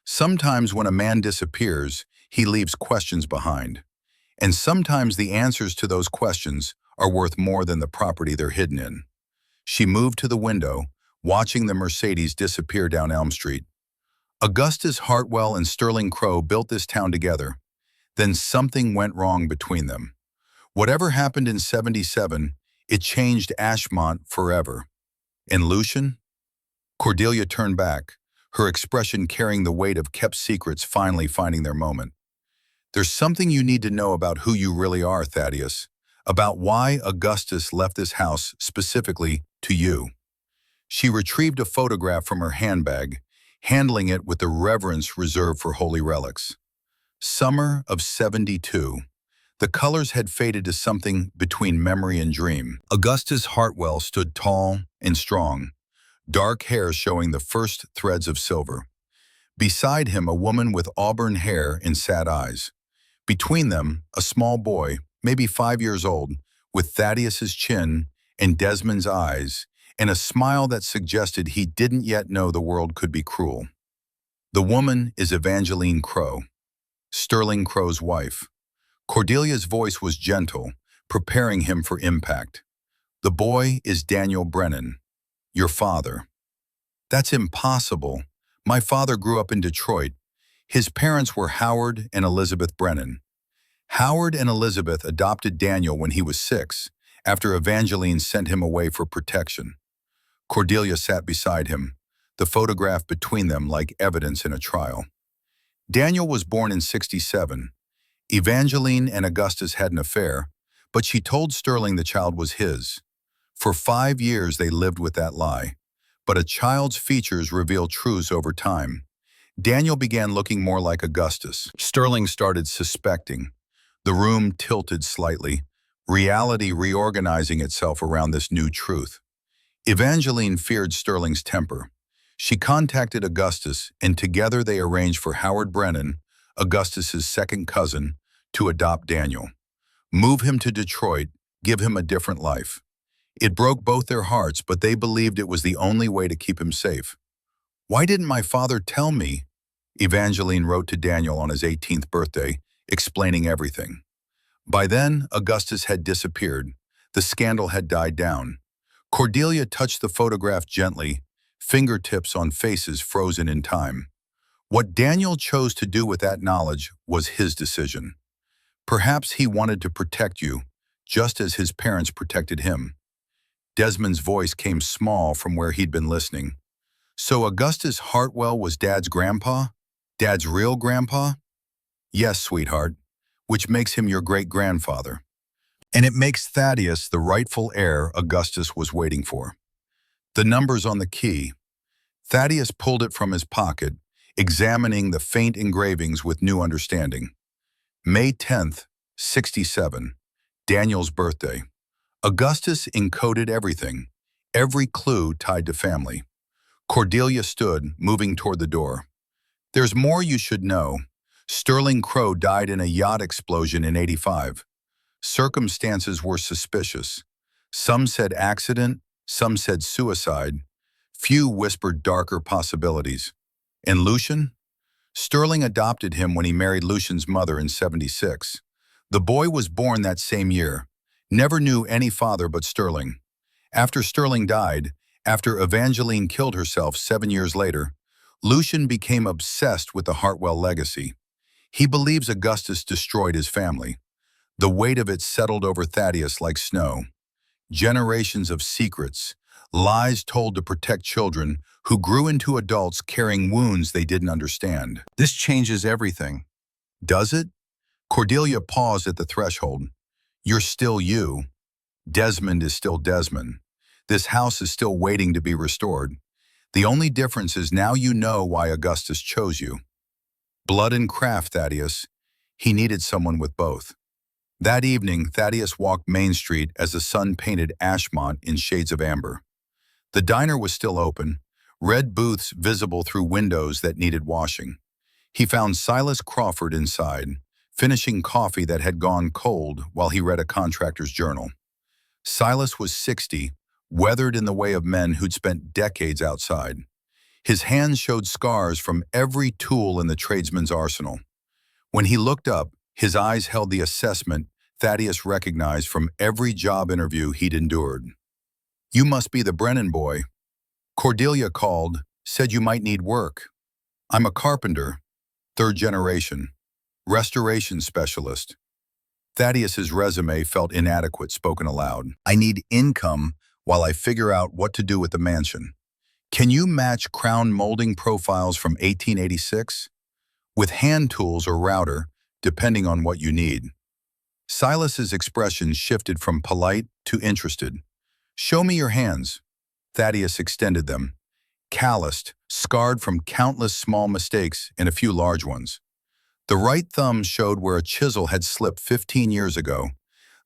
Sometimes when a man disappears, he leaves questions behind. And sometimes the answers to those questions are worth more than the property they're hidden in." She moved to the window, watching the Mercedes disappear down Elm Street. "Augustus Hartwell and Sterling Crow built this town together. Then something went wrong between them. Whatever happened in 77, it changed Ashmont forever. And Lucian? Cordelia turned back, her expression carrying the weight of kept secrets finally finding their moment. There's something you need to know about who you really are, Thaddeus, about why Augustus left this house specifically to you. She retrieved a photograph from her handbag, handling it with the reverence reserved for holy relics. Summer of 72. The colors had faded to something between memory and dream. Augustus Hartwell stood tall and strong, dark hair showing the first threads of silver. Beside him, a woman with auburn hair and sad eyes. Between them, a small boy, maybe 5 years old, with Thaddeus's chin and Desmond's eyes, and a smile that suggested he didn't yet know the world could be cruel. The woman is Evangeline Crow, Sterling Crow's wife. Cordelia's voice was gentle, preparing him for impact. The boy is Daniel Brennan, your father. That's impossible. My father grew up in Detroit. His parents were Howard and Elizabeth Brennan. Howard and Elizabeth adopted Daniel when he was 6, after Evangeline sent him away for protection. Cordelia sat beside him, the photograph between them like evidence in a trial. Daniel was born in 67. Evangeline and Augustus had an affair, but she told Sterling the child was his. For 5 years they lived with that lie, but a child's features reveal truths over time. Daniel began looking more like Augustus. Sterling started suspecting. The room tilted slightly, reality reorganizing itself around this new truth. Evangeline feared Sterling's temper. She contacted Augustus, and together they arranged for Howard Brennan, Augustus's second cousin, to adopt Daniel. Move him to Detroit, give him a different life. It broke both their hearts, but they believed it was the only way to keep him safe. "Why didn't my father tell me?" Evangeline wrote to Daniel on his 18th birthday, explaining everything. By then, Augustus had disappeared. The scandal had died down. Cordelia touched the photograph gently, fingertips on faces frozen in time. What Daniel chose to do with that knowledge was his decision. Perhaps he wanted to protect you, just as his parents protected him. Desmond's voice came small from where he'd been listening. "So Augustus Hartwell was Dad's grandpa? Dad's real grandpa?" "Yes, sweetheart, which makes him your great-grandfather. And it makes Thaddeus the rightful heir Augustus was waiting for." The numbers on the key. Thaddeus pulled it from his pocket, examining the faint engravings with new understanding. May 10th, 67, Daniel's birthday. Augustus encoded everything, every clue tied to family. Cordelia stood, moving toward the door. "There's more you should know. Sterling Crow died in a yacht explosion in 85. Circumstances were suspicious. Some said accident, some said suicide. Few whispered darker possibilities. And Lucian? Sterling adopted him when he married Lucian's mother in 76. The boy was born that same year. Never knew any father but Sterling. After Sterling died, after Evangeline killed herself 7 years later, Lucian became obsessed with the Hartwell legacy. He believes Augustus destroyed his family. The weight of it settled over Thaddeus like snow. Generations of secrets, lies told to protect children who grew into adults carrying wounds they didn't understand. This changes everything. Does it? Cordelia paused at the threshold. You're still you. Desmond is still Desmond. This house is still waiting to be restored. The only difference is now you know why Augustus chose you. Blood and craft, Thaddeus. He needed someone with both. That evening, Thaddeus walked Main Street as the sun painted Ashmont in shades of amber. The diner was still open, red booths visible through windows that needed washing. He found Silas Crawford inside, finishing coffee that had gone cold while he read a contractor's journal. Silas was 60, weathered in the way of men who'd spent decades outside. His hands showed scars from every tool in the tradesman's arsenal. When he looked up, his eyes held the assessment Thaddeus recognized from every job interview he'd endured. You must be the Brennan boy. Cordelia called, said you might need work. I'm a carpenter, third generation. restoration specialist. Thaddeus's resume felt inadequate spoken aloud. I need income while I figure out what to do with the mansion. Can you match crown molding profiles from 1886? With hand tools or router, depending on what you need. Silas's expression shifted from polite to interested. Show me your hands. Thaddeus extended them, calloused, scarred from countless small mistakes and a few large ones. The right thumb showed where a chisel had slipped 15 years ago,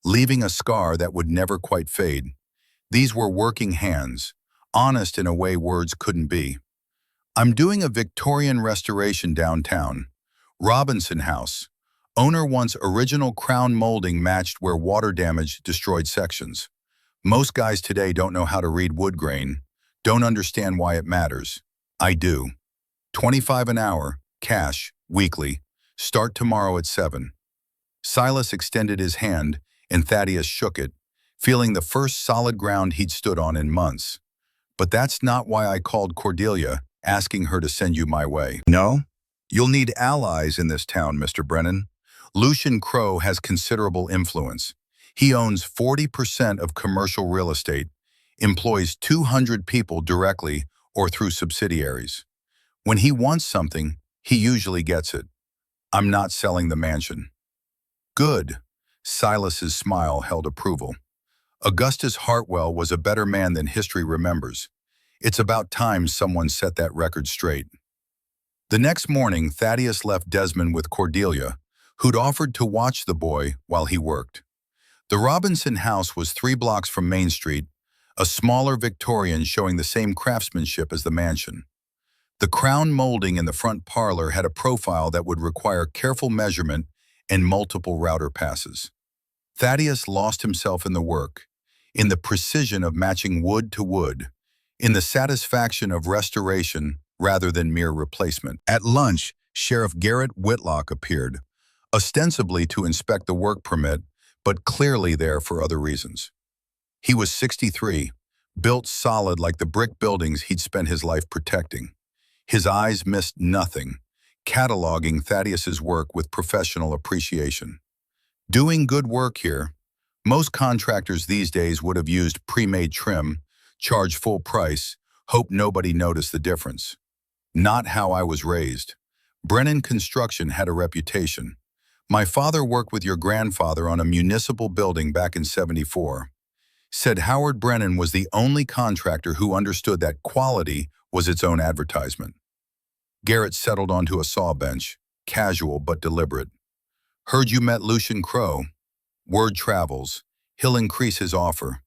leaving a scar that would never quite fade. These were working hands, honest in a way words couldn't be. I'm doing a Victorian restoration downtown. Robinson House. Owner wants original crown molding matched where water damage destroyed sections. Most guys today don't know how to read wood grain, don't understand why it matters. I do. 25 an hour, cash, weekly. Start tomorrow at 7. Silas extended his hand, and Thaddeus shook it, feeling the first solid ground he'd stood on in months. But that's not why I called Cordelia, asking her to send you my way. No? You'll need allies in this town, Mr. Brennan. Lucian Crowe has considerable influence. He owns 40% of commercial real estate, employs 200 people directly or through subsidiaries. When he wants something, he usually gets it. I'm not selling the mansion. Good. Silas's smile held approval. Augustus Hartwell was a better man than history remembers. It's about time someone set that record straight. The next morning, Thaddeus left Desmond with Cordelia, who'd offered to watch the boy while he worked. The Robinson house was 3 blocks from Main Street, a smaller Victorian showing the same craftsmanship as the mansion. The crown molding in the front parlor had a profile that would require careful measurement and multiple router passes. Thaddeus lost himself in the work, in the precision of matching wood to wood, in the satisfaction of restoration rather than mere replacement. At lunch, Sheriff Garrett Whitlock appeared, ostensibly to inspect the work permit, but clearly there for other reasons. He was 63, built solid like the brick buildings he'd spent his life protecting. His eyes missed nothing, cataloging Thaddeus's work with professional appreciation. Doing good work here. Most contractors these days would have used pre-made trim, charged full price, hope nobody noticed the difference. Not how I was raised. Brennan Construction had a reputation. My father worked with your grandfather on a municipal building back in '74. Said Howard Brennan was the only contractor who understood that quality was its own advertisement. Garrett settled onto a saw bench, casual but deliberate. Heard you met Lucian Crowe. Word travels. He'll increase his offer.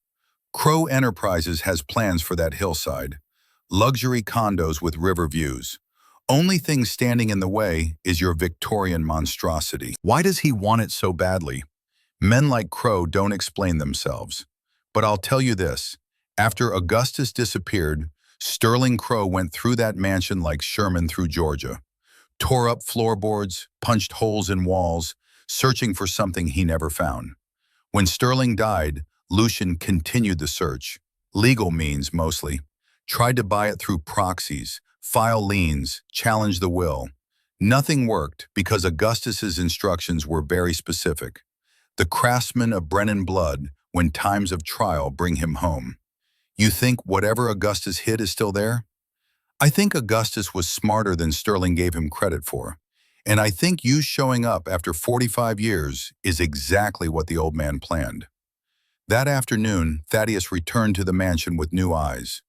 Crowe Enterprises has plans for that hillside. Luxury condos with river views. Only thing standing in the way is your Victorian monstrosity. Why does he want it so badly? Men like Crowe don't explain themselves. But I'll tell you this, after Augustus disappeared, Sterling Crowe went through that mansion like Sherman through Georgia. Tore up floorboards, punched holes in walls, searching for something he never found. When Sterling died, Lucian continued the search. Legal means mostly. Tried to buy it through proxies, file liens, challenge the will. Nothing worked because Augustus's instructions were very specific. The craftsman of Brennan blood, when times of trial bring him home. You think whatever Augustus hid is still there? I think Augustus was smarter than Sterling gave him credit for. And I think you showing up after 45 years is exactly what the old man planned. That afternoon, Thaddeus returned to the mansion with new eyes.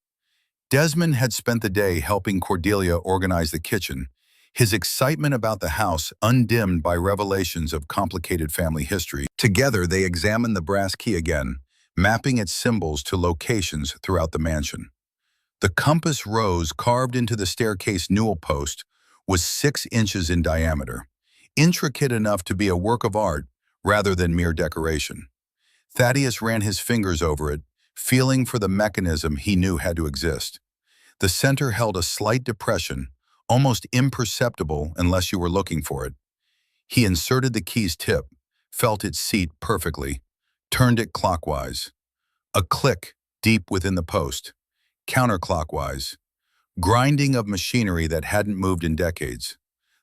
Desmond had spent the day helping Cordelia organize the kitchen, his excitement about the house undimmed by revelations of complicated family history. Together, they examined the brass key again, mapping its symbols to locations throughout the mansion. The compass rose carved into the staircase newel post was 6 inches in diameter, intricate enough to be a work of art rather than mere decoration. Thaddeus ran his fingers over it, feeling for the mechanism he knew had to exist. The center held a slight depression, almost imperceptible unless you were looking for it. He inserted the key's tip, felt its seat perfectly, turned it clockwise. A click deep within the post, counterclockwise. Grinding of machinery that hadn't moved in decades.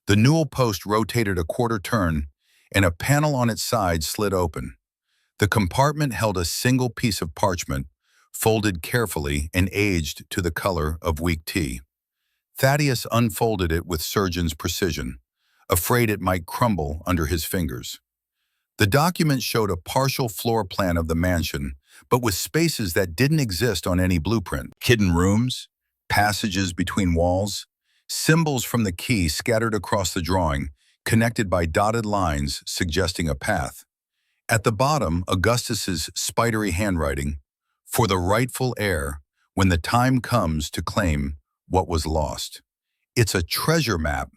The newel post rotated a quarter turn, and a panel on its side slid open. The compartment held a single piece of parchment, folded carefully and aged to the color of weak tea. Thaddeus unfolded it with surgeon's precision, afraid it might crumble under his fingers. The document showed a partial floor plan of the mansion, but with spaces that didn't exist on any blueprint. Hidden rooms, passages between walls, symbols from the key scattered across the drawing, connected by dotted lines suggesting a path. At the bottom, Augustus's spidery handwriting, "For the rightful heir, when the time comes to claim what was lost." It's a treasure map.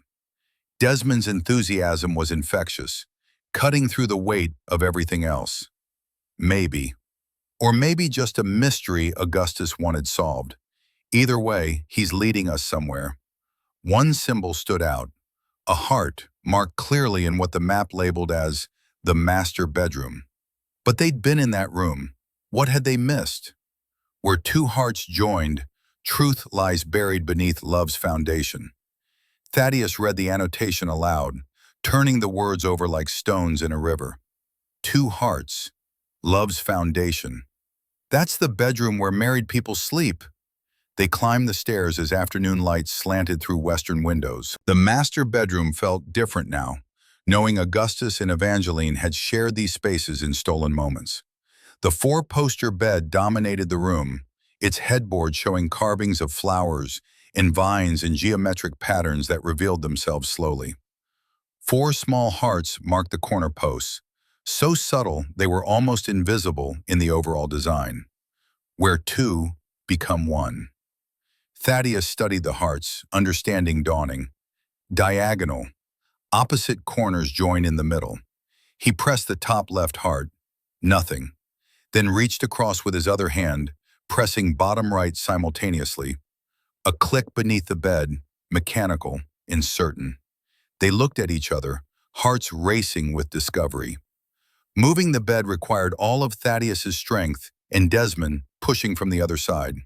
Desmond's enthusiasm was infectious, cutting through the weight of everything else. Maybe. Or maybe just a mystery Augustus wanted solved. Either way, he's leading us somewhere. One symbol stood out, a heart marked clearly in what the map labeled as the master bedroom. But they'd been in that room. What had they missed? Where two hearts joined, truth lies buried beneath love's foundation. Thaddeus read the annotation aloud, turning the words over like stones in a river. Two hearts, love's foundation. That's the bedroom where married people sleep. They climbed the stairs as afternoon light slanted through western windows. The master bedroom felt different now, knowing Augustus and Evangeline had shared these spaces in stolen moments. The four-poster bed dominated the room, its headboard showing carvings of flowers and vines in geometric patterns that revealed themselves slowly. Four small hearts marked the corner posts, so subtle they were almost invisible in the overall design. Where two become one. Thaddeus studied the hearts, understanding dawning. Diagonal. Opposite corners join in the middle. He pressed the top left heart. Nothing. Then reached across with his other hand, pressing bottom right simultaneously. A click beneath the bed, mechanical, uncertain. They looked at each other, hearts racing with discovery. Moving the bed required all of Thaddeus's strength, and Desmond pushing from the other side.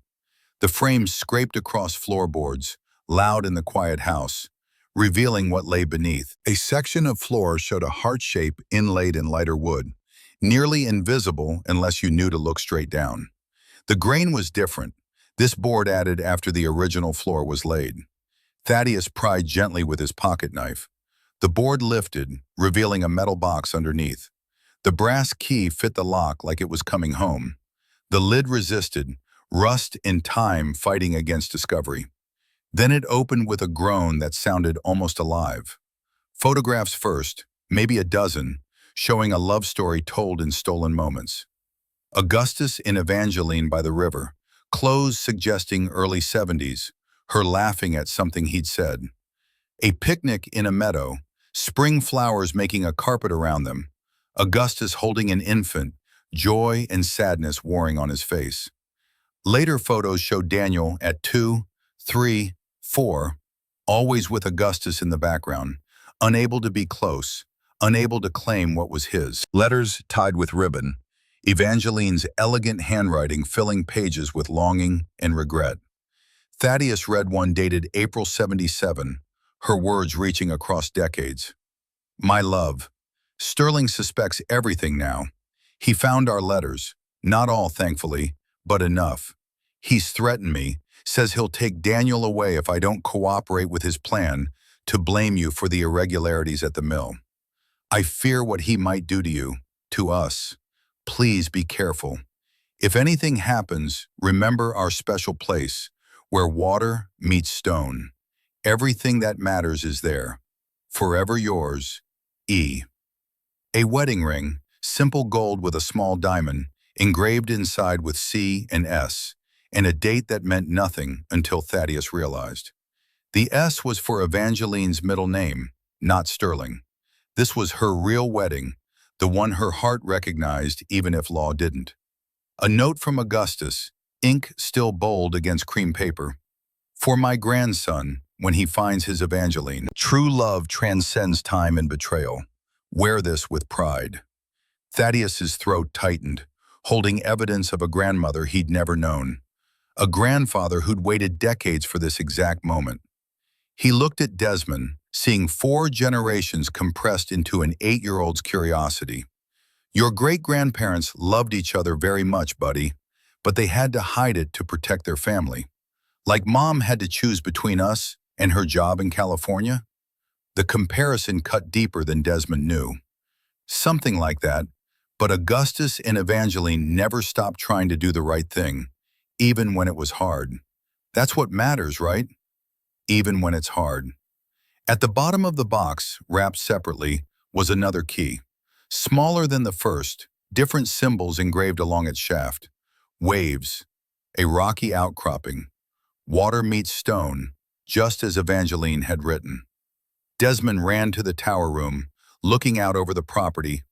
The frame scraped across floorboards, loud in the quiet house, revealing what lay beneath. A section of floor showed a heart shape inlaid in lighter wood, nearly invisible unless you knew to look straight down. The grain was different. This board added after the original floor was laid. Thaddeus pried gently with his pocket knife. The board lifted, revealing a metal box underneath. The brass key fit the lock like it was coming home. The lid resisted, rust and time fighting against discovery. Then it opened with a groan that sounded almost alive. Photographs first, maybe a dozen, showing a love story told in stolen moments. Augustus and Evangeline by the river, clothes suggesting early 70s, her laughing at something he'd said. A picnic in a meadow, spring flowers making a carpet around them, Augustus holding an infant, joy and sadness warring on his face. Later photos showed Daniel at 2, 3, 4, always with Augustus in the background, unable to be close, unable to claim what was his. Letters tied with ribbon, Evangeline's elegant handwriting filling pages with longing and regret. Thaddeus read one dated April 77, her words reaching across decades. My love, Sterling suspects everything now. He found our letters, not all thankfully, but enough. He's threatened me, says he'll take Daniel away if I don't cooperate with his plan to blame you for the irregularities at the mill. I fear what he might do to you, to us. Please be careful. If anything happens, remember our special place, where water meets stone. Everything that matters is there. Forever yours, E. A wedding ring, simple gold with a small diamond, engraved inside with C and S, and a date that meant nothing until Thaddeus realized. The S was for Evangeline's middle name, not Sterling. This was her real wedding, the one her heart recognized even if law didn't. A note from Augustus, ink still bold against cream paper. For my grandson, when he finds his Evangeline. True love transcends time and betrayal. Wear this with pride. Thaddeus's throat tightened, holding evidence of a grandmother he'd never known. A grandfather who'd waited decades for this exact moment. He looked at Desmond, seeing 4 generations compressed into an 8-year-old's curiosity. Your great-grandparents loved each other very much, buddy, but they had to hide it to protect their family. Like Mom had to choose between us and her job in California? The comparison cut deeper than Desmond knew. Something like that, but Augustus and Evangeline never stopped trying to do the right thing, even when it was hard. That's what matters, right? Even when it's hard. At the bottom of the box, wrapped separately, was another key. Smaller than the first, different symbols engraved along its shaft. Waves, a rocky outcropping, water meets stone, just as Evangeline had written. Desmond ran to the tower room, looking out over the property.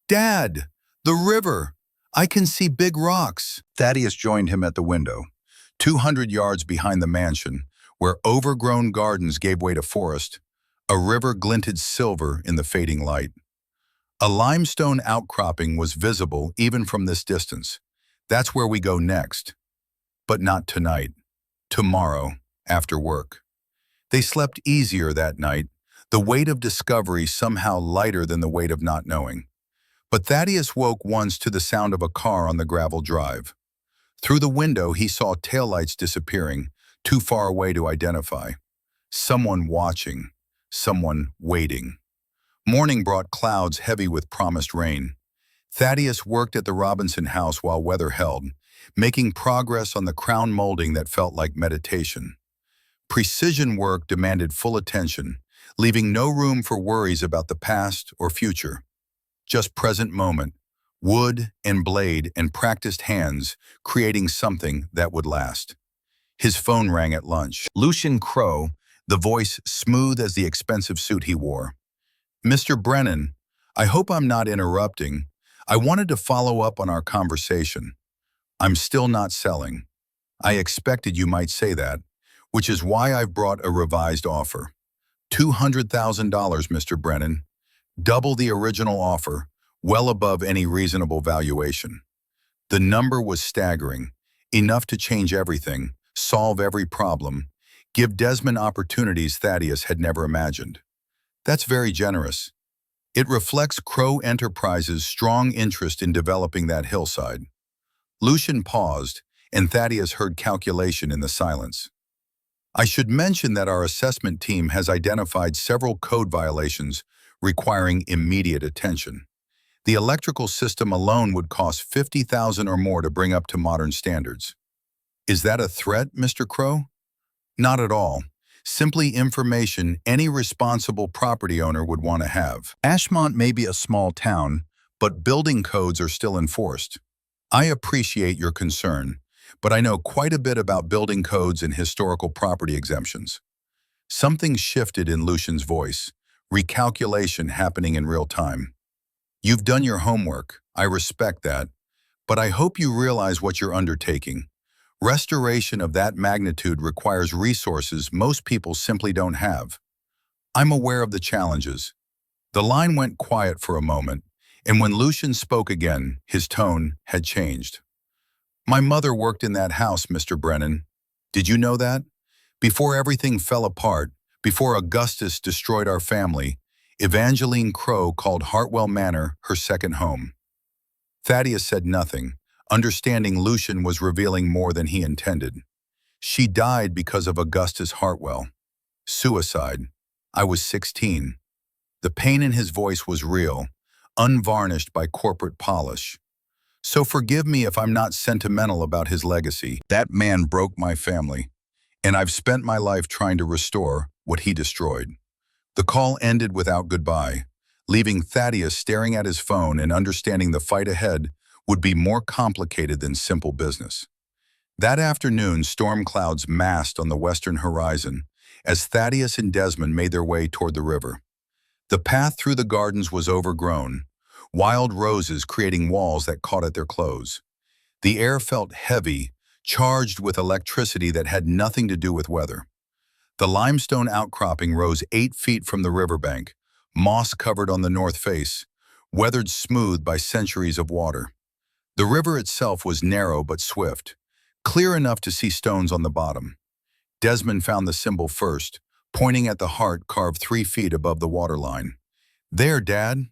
"Dad, the river! I can see big rocks." Thaddeus joined him at the window, 200 yards behind the mansion, where overgrown gardens gave way to forest. A river glinted silver in the fading light. A limestone outcropping was visible even from this distance. That's where we go next. But not tonight. Tomorrow, after work. They slept easier that night, the weight of discovery somehow lighter than the weight of not knowing. But Thaddeus woke once to the sound of a car on the gravel drive. Through the window, he saw taillights disappearing, too far away to identify. Someone watching, someone waiting. Morning brought clouds heavy with promised rain. Thaddeus worked at the Robinson house while weather held, making progress on the crown molding that felt like meditation. Precision work demanded full attention, leaving no room for worries about the past or future. Just present moment, wood and blade and practiced hands creating something that would last. His phone rang at lunch. Lucian Crowe, the voice smooth as the expensive suit he wore. "Mr. Brennan, I hope I'm not interrupting. I wanted to follow up on our conversation. I'm still not selling. I expected you might say that, which is why I've brought a revised offer. $200,000, Mr. Brennan. Double the original offer, well above any reasonable valuation." The number was staggering, enough to change everything, solve every problem, give Desmond opportunities Thaddeus had never imagined. That's very generous. It reflects Crowe Enterprises' strong interest in developing that hillside. Lucian paused, and Thaddeus heard calculation in the silence. "I should mention that our assessment team has identified several code violations requiring immediate attention. The electrical system alone would cost $50,000 or more to bring up to modern standards." "Is that a threat, Mr. Crowe?" "Not at all. Simply information any responsible property owner would want to have. Ashmont may be a small town, but building codes are still enforced. I appreciate your concern, but I know quite a bit about building codes and historical property exemptions." Something shifted in Lucian's voice, recalculation happening in real time. "You've done your homework, I respect that, but I hope you realize what you're undertaking. Restoration of that magnitude requires resources most people simply don't have. I'm aware of the challenges." The line went quiet for a moment, and when Lucian spoke again, his tone had changed. "My mother worked in that house, Mr. Brennan. Did you know that? Before everything fell apart, before Augustus destroyed our family, Evangeline Crowe called Hartwell Manor her second home." Thaddeus said nothing, understanding Lucian was revealing more than he intended. "She died because of Augustus Hartwell. Suicide. I was 16. The pain in his voice was real, unvarnished by corporate polish. "So forgive me if I'm not sentimental about his legacy. That man broke my family, and I've spent my life trying to restore what he destroyed." The call ended without goodbye, leaving Thaddeus staring at his phone and understanding the fight ahead would be more complicated than simple business. That afternoon, storm clouds massed on the western horizon as Thaddeus and Desmond made their way toward the river. The path through the gardens was overgrown, wild roses creating walls that caught at their clothes. The air felt heavy, charged with electricity that had nothing to do with weather. The limestone outcropping rose 8 feet from the riverbank, moss-covered on the north face, weathered smooth by centuries of water. The river itself was narrow but swift, clear enough to see stones on the bottom. Desmond found the symbol first, pointing at the heart carved 3 feet above the waterline. "There, Dad."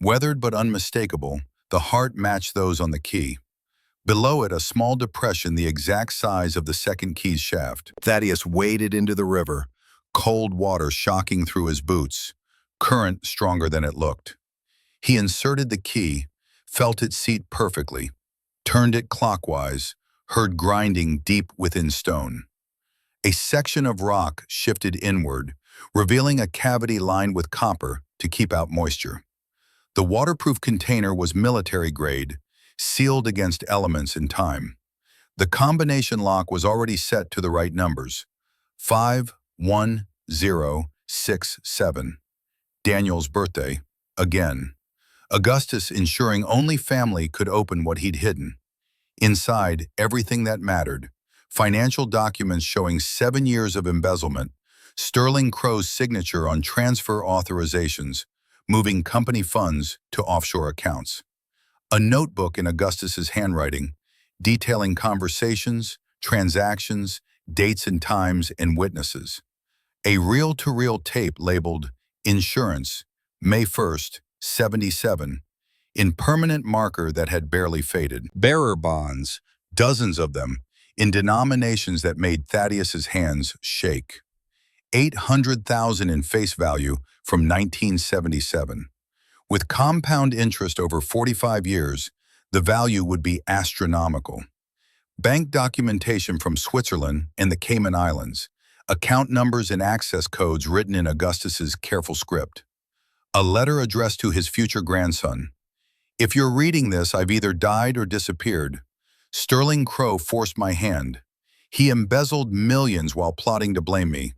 Weathered but unmistakable, the heart matched those on the key. Below it, a small depression the exact size of the second key's shaft. Thaddeus waded into the river, cold water shocking through his boots, current stronger than it looked. He inserted the key, felt it seat perfectly, turned it clockwise, heard grinding deep within stone. A section of rock shifted inward, revealing a cavity lined with copper to keep out moisture. The waterproof container was military grade, sealed against elements and time. The combination lock was already set to the right numbers: 51067. Daniel's birthday, again. Augustus ensuring only family could open what he'd hidden. Inside, everything that mattered: financial documents showing 7 years of embezzlement, Sterling Crow's signature on transfer authorizations, moving company funds to offshore accounts. A notebook in Augustus's handwriting, detailing conversations, transactions, dates and times, and witnesses. A reel-to-reel tape labeled Insurance, May 1st, 77, in permanent marker that had barely faded. Bearer bonds, dozens of them, in denominations that made Thaddeus's hands shake. 800,000 in face value from 1977. With compound interest over 45 years, the value would be astronomical. Bank documentation from Switzerland and the Cayman Islands, account numbers and access codes written in Augustus's careful script. A letter addressed to his future grandson. "If you're reading this, I've either died or disappeared. Sterling Crow forced my hand. He embezzled millions while plotting to blame me.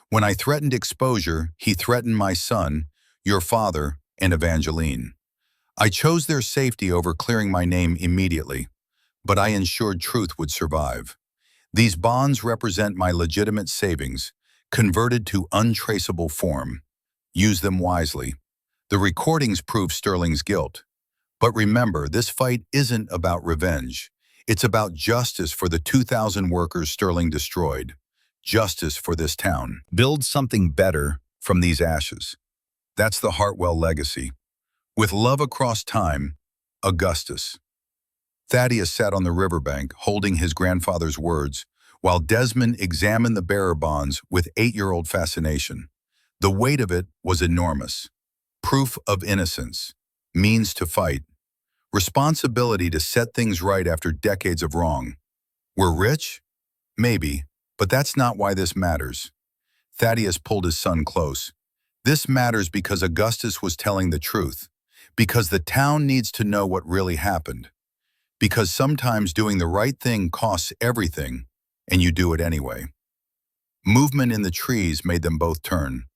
When I threatened exposure, he threatened my son, your father, and Evangeline. I chose their safety over clearing my name immediately, but I ensured truth would survive. These bonds represent my legitimate savings, converted to untraceable form. Use them wisely. The recordings prove Sterling's guilt. But remember, this fight isn't about revenge. It's about justice for the 2,000 workers Sterling destroyed. Justice for this town. Build something better from these ashes." That's the Hartwell legacy. With love across time, Augustus. Thaddeus sat on the riverbank, holding his grandfather's words, while Desmond examined the bearer bonds with 8-year-old fascination. The weight of it was enormous. Proof of innocence, means to fight, responsibility to set things right after decades of wrong. We're rich? Maybe, but that's not why this matters. Thaddeus pulled his son close. This matters because Augustus was telling the truth, because the town needs to know what really happened, because sometimes doing the right thing costs everything, and you do it anyway. Movement in the trees made them both turn.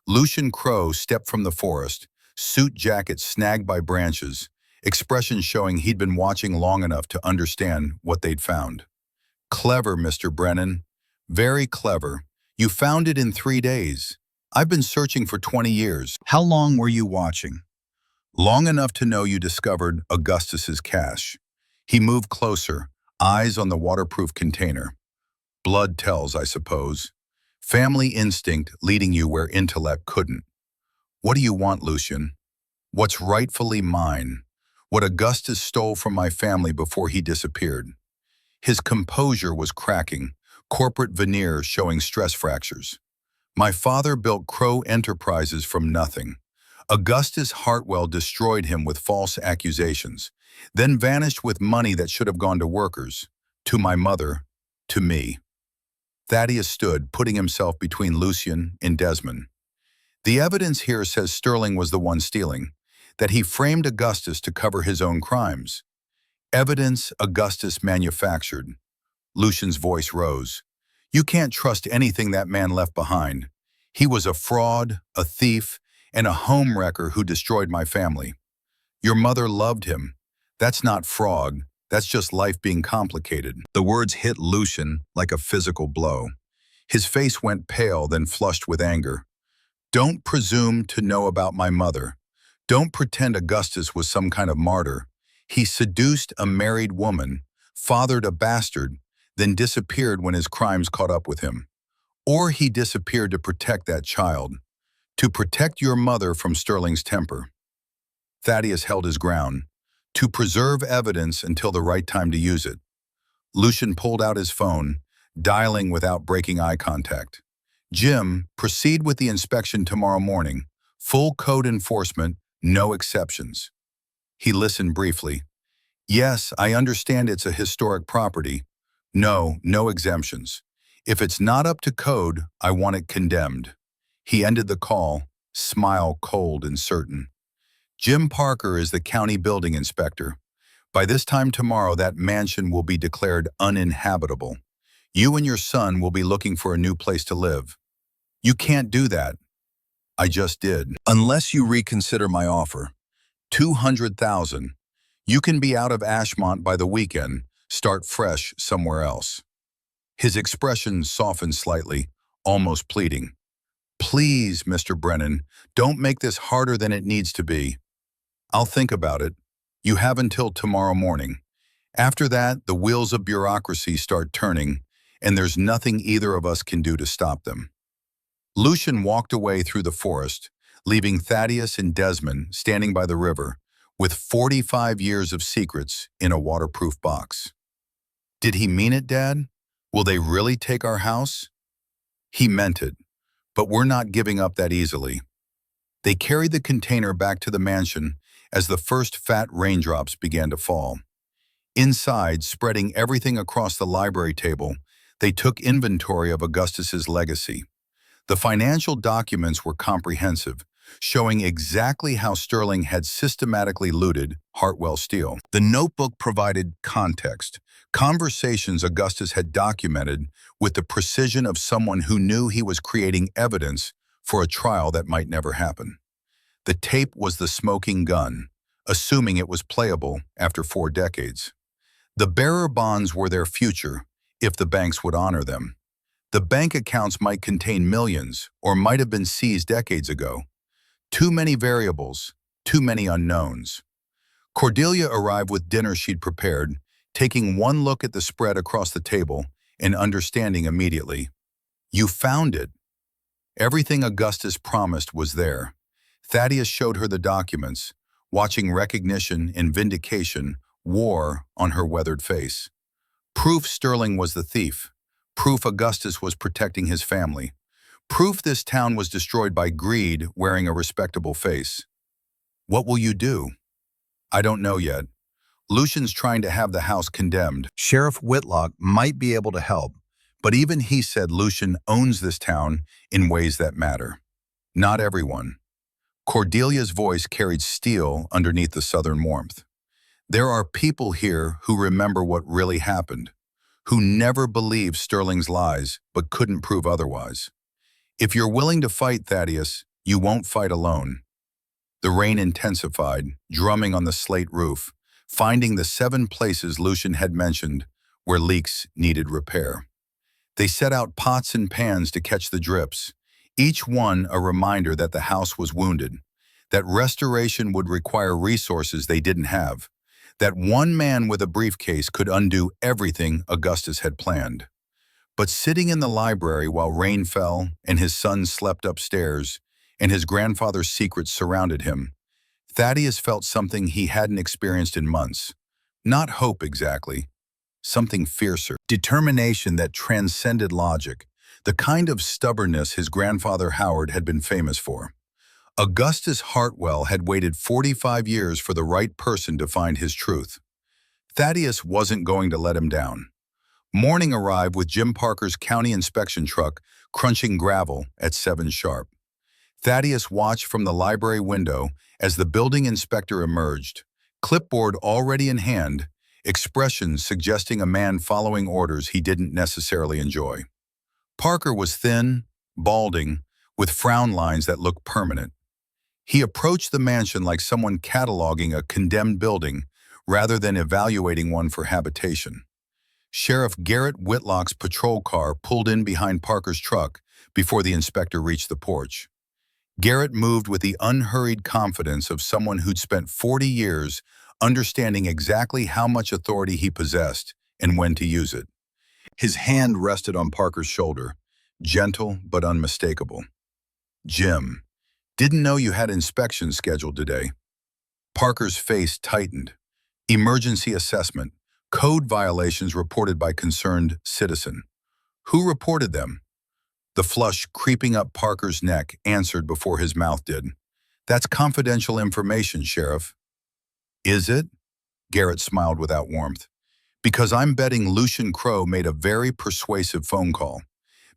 Lucian Crow stepped from the forest, suit jacket snagged by branches, expression showing he'd been watching long enough to understand what they'd found. "Clever, Mr. Brennan. Very clever. You found it in 3 days. I've been searching for 20 years. How long were you watching?" "Long enough to know you discovered Augustus's cache." He moved closer, eyes on the waterproof container. "Blood tells, I suppose. Family instinct leading you where intellect couldn't. What do you want, Lucian?" "What's rightfully mine. What Augustus stole from my family before he disappeared." His composure was cracking, corporate veneer showing stress fractures. "My father built Crow Enterprises from nothing. Augustus Hartwell destroyed him with false accusations, then vanished with money that should have gone to workers, to my mother, to me." Thaddeus stood, putting himself between Lucian and Desmond. "The evidence here says Sterling was the one stealing, that he framed Augustus to cover his own crimes. Evidence Augustus manufactured." Lucian's voice rose. "You can't trust anything that man left behind. He was a fraud, a thief, and a homewrecker who destroyed my family. Your mother loved him. That's not fraud. That's just life being complicated." The words hit Lucian like a physical blow. His face went pale, then flushed with anger. "Don't presume to know about my mother. Don't pretend Augustus was some kind of martyr. He seduced a married woman, fathered a bastard, then disappeared when his crimes caught up with him. Or he disappeared to protect that child, to protect your mother from Sterling's temper. Thaddeus held his ground, to preserve evidence until the right time to use it. Lucian pulled out his phone, dialing without breaking eye contact. Jim, proceed with the inspection tomorrow morning. Full code enforcement, no exceptions. He listened briefly. Yes, I understand it's a historic property. No, no exemptions. If it's not up to code, I want it condemned. He ended the call, smile cold and certain. Jim Parker is the county building inspector. By this time tomorrow, that mansion will be declared uninhabitable. You and your son will be looking for a new place to live. You can't do that. I just did. Unless you reconsider my offer. $200,000. You can be out of Ashmont by the weekend, start fresh somewhere else. His expression softened slightly, almost pleading. Please, Mr. Brennan, don't make this harder than it needs to be. I'll think about it. You have until tomorrow morning. After that, the wheels of bureaucracy start turning, and there's nothing either of us can do to stop them. Lucian walked away through the forest, leaving Thaddeus and Desmond standing by the river, with 45 years of secrets in a waterproof box. Did he mean it, Dad? Will they really take our house? He meant it, but we're not giving up that easily. They carried the container back to the mansion as the first fat raindrops began to fall. Inside, spreading everything across the library table, they took inventory of Augustus's legacy. The financial documents were comprehensive, showing exactly how Sterling had systematically looted Hartwell Steel. The notebook provided context, conversations Augustus had documented with the precision of someone who knew he was creating evidence for a trial that might never happen. The tape was the smoking gun, assuming it was playable after 4 decades. The bearer bonds were their future, if the banks would honor them. The bank accounts might contain millions, or might have been seized decades ago. Too many variables, too many unknowns. Cordelia arrived with dinner she'd prepared, taking one look at the spread across the table and understanding immediately. You found it. Everything Augustus promised was there. Thaddeus showed her the documents, watching recognition and vindication war on her weathered face. Proof Sterling was the thief. Proof Augustus was protecting his family. Proof this town was destroyed by greed wearing a respectable face. What will you do? I don't know yet. Lucian's trying to have the house condemned. Sheriff Whitlock might be able to help, but even he said Lucian owns this town in ways that matter. Not everyone. Cordelia's voice carried steel underneath the southern warmth. There are people here who remember what really happened, who never believed Sterling's lies but couldn't prove otherwise. If you're willing to fight, Thaddeus, you won't fight alone. The rain intensified, drumming on the slate roof, finding the 7 places Lucian had mentioned where leaks needed repair. They set out pots and pans to catch the drips, each one a reminder that the house was wounded, that restoration would require resources they didn't have, that one man with a briefcase could undo everything Augustus had planned. But sitting in the library while rain fell and his son slept upstairs and his grandfather's secrets surrounded him, Thaddeus felt something he hadn't experienced in months. Not hope exactly, something fiercer. Determination that transcended logic, the kind of stubbornness his grandfather Howard had been famous for. Augustus Hartwell had waited 45 years for the right person to find his truth. Thaddeus wasn't going to let him down. Morning arrived with Jim Parker's county inspection truck crunching gravel at 7 sharp. Thaddeus watched from the library window as the building inspector emerged, clipboard already in hand, expressions suggesting a man following orders he didn't necessarily enjoy. Parker was thin, balding, with frown lines that looked permanent. He approached the mansion like someone cataloging a condemned building rather than evaluating one for habitation. Sheriff Garrett Whitlock's patrol car pulled in behind Parker's truck before the inspector reached the porch. Garrett moved with the unhurried confidence of someone who'd spent 40 years understanding exactly how much authority he possessed and when to use it. His hand rested on Parker's shoulder, gentle but unmistakable. Jim, didn't know you had inspections scheduled today. Parker's face tightened. Emergency assessment. Code violations reported by concerned citizen. Who reported them? The flush creeping up Parker's neck answered before his mouth did. That's confidential information, Sheriff. Is it? Garrett smiled without warmth. Because I'm betting Lucian Crowe made a very persuasive phone call.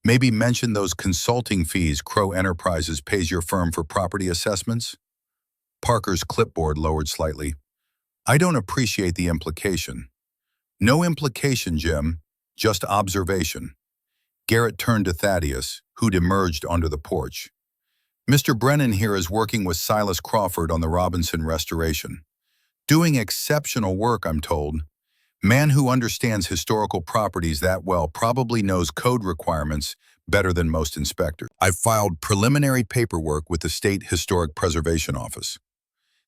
Maybe mention those consulting fees Crowe Enterprises pays your firm for property assessments? Parker's clipboard lowered slightly. I don't appreciate the implication. No implication, Jim. Just observation. Garrett turned to Thaddeus, who'd emerged onto the porch. Mr. Brennan here is working with Silas Crawford on the Robinson restoration. Doing exceptional work, I'm told. Man who understands historical properties that well probably knows code requirements better than most inspectors. I've filed preliminary paperwork with the State Historic Preservation Office.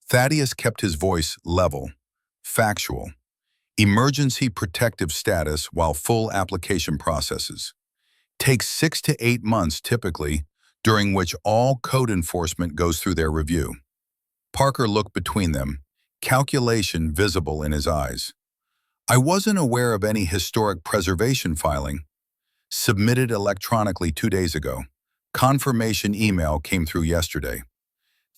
Thaddeus kept his voice level, factual. Emergency protective status while full application processes. Takes 6 to 8 months typically, during which all code enforcement goes through their review. Parker looked between them, calculation visible in his eyes. I wasn't aware of any historic preservation filing. Submitted electronically 2 days ago. Confirmation email came through yesterday.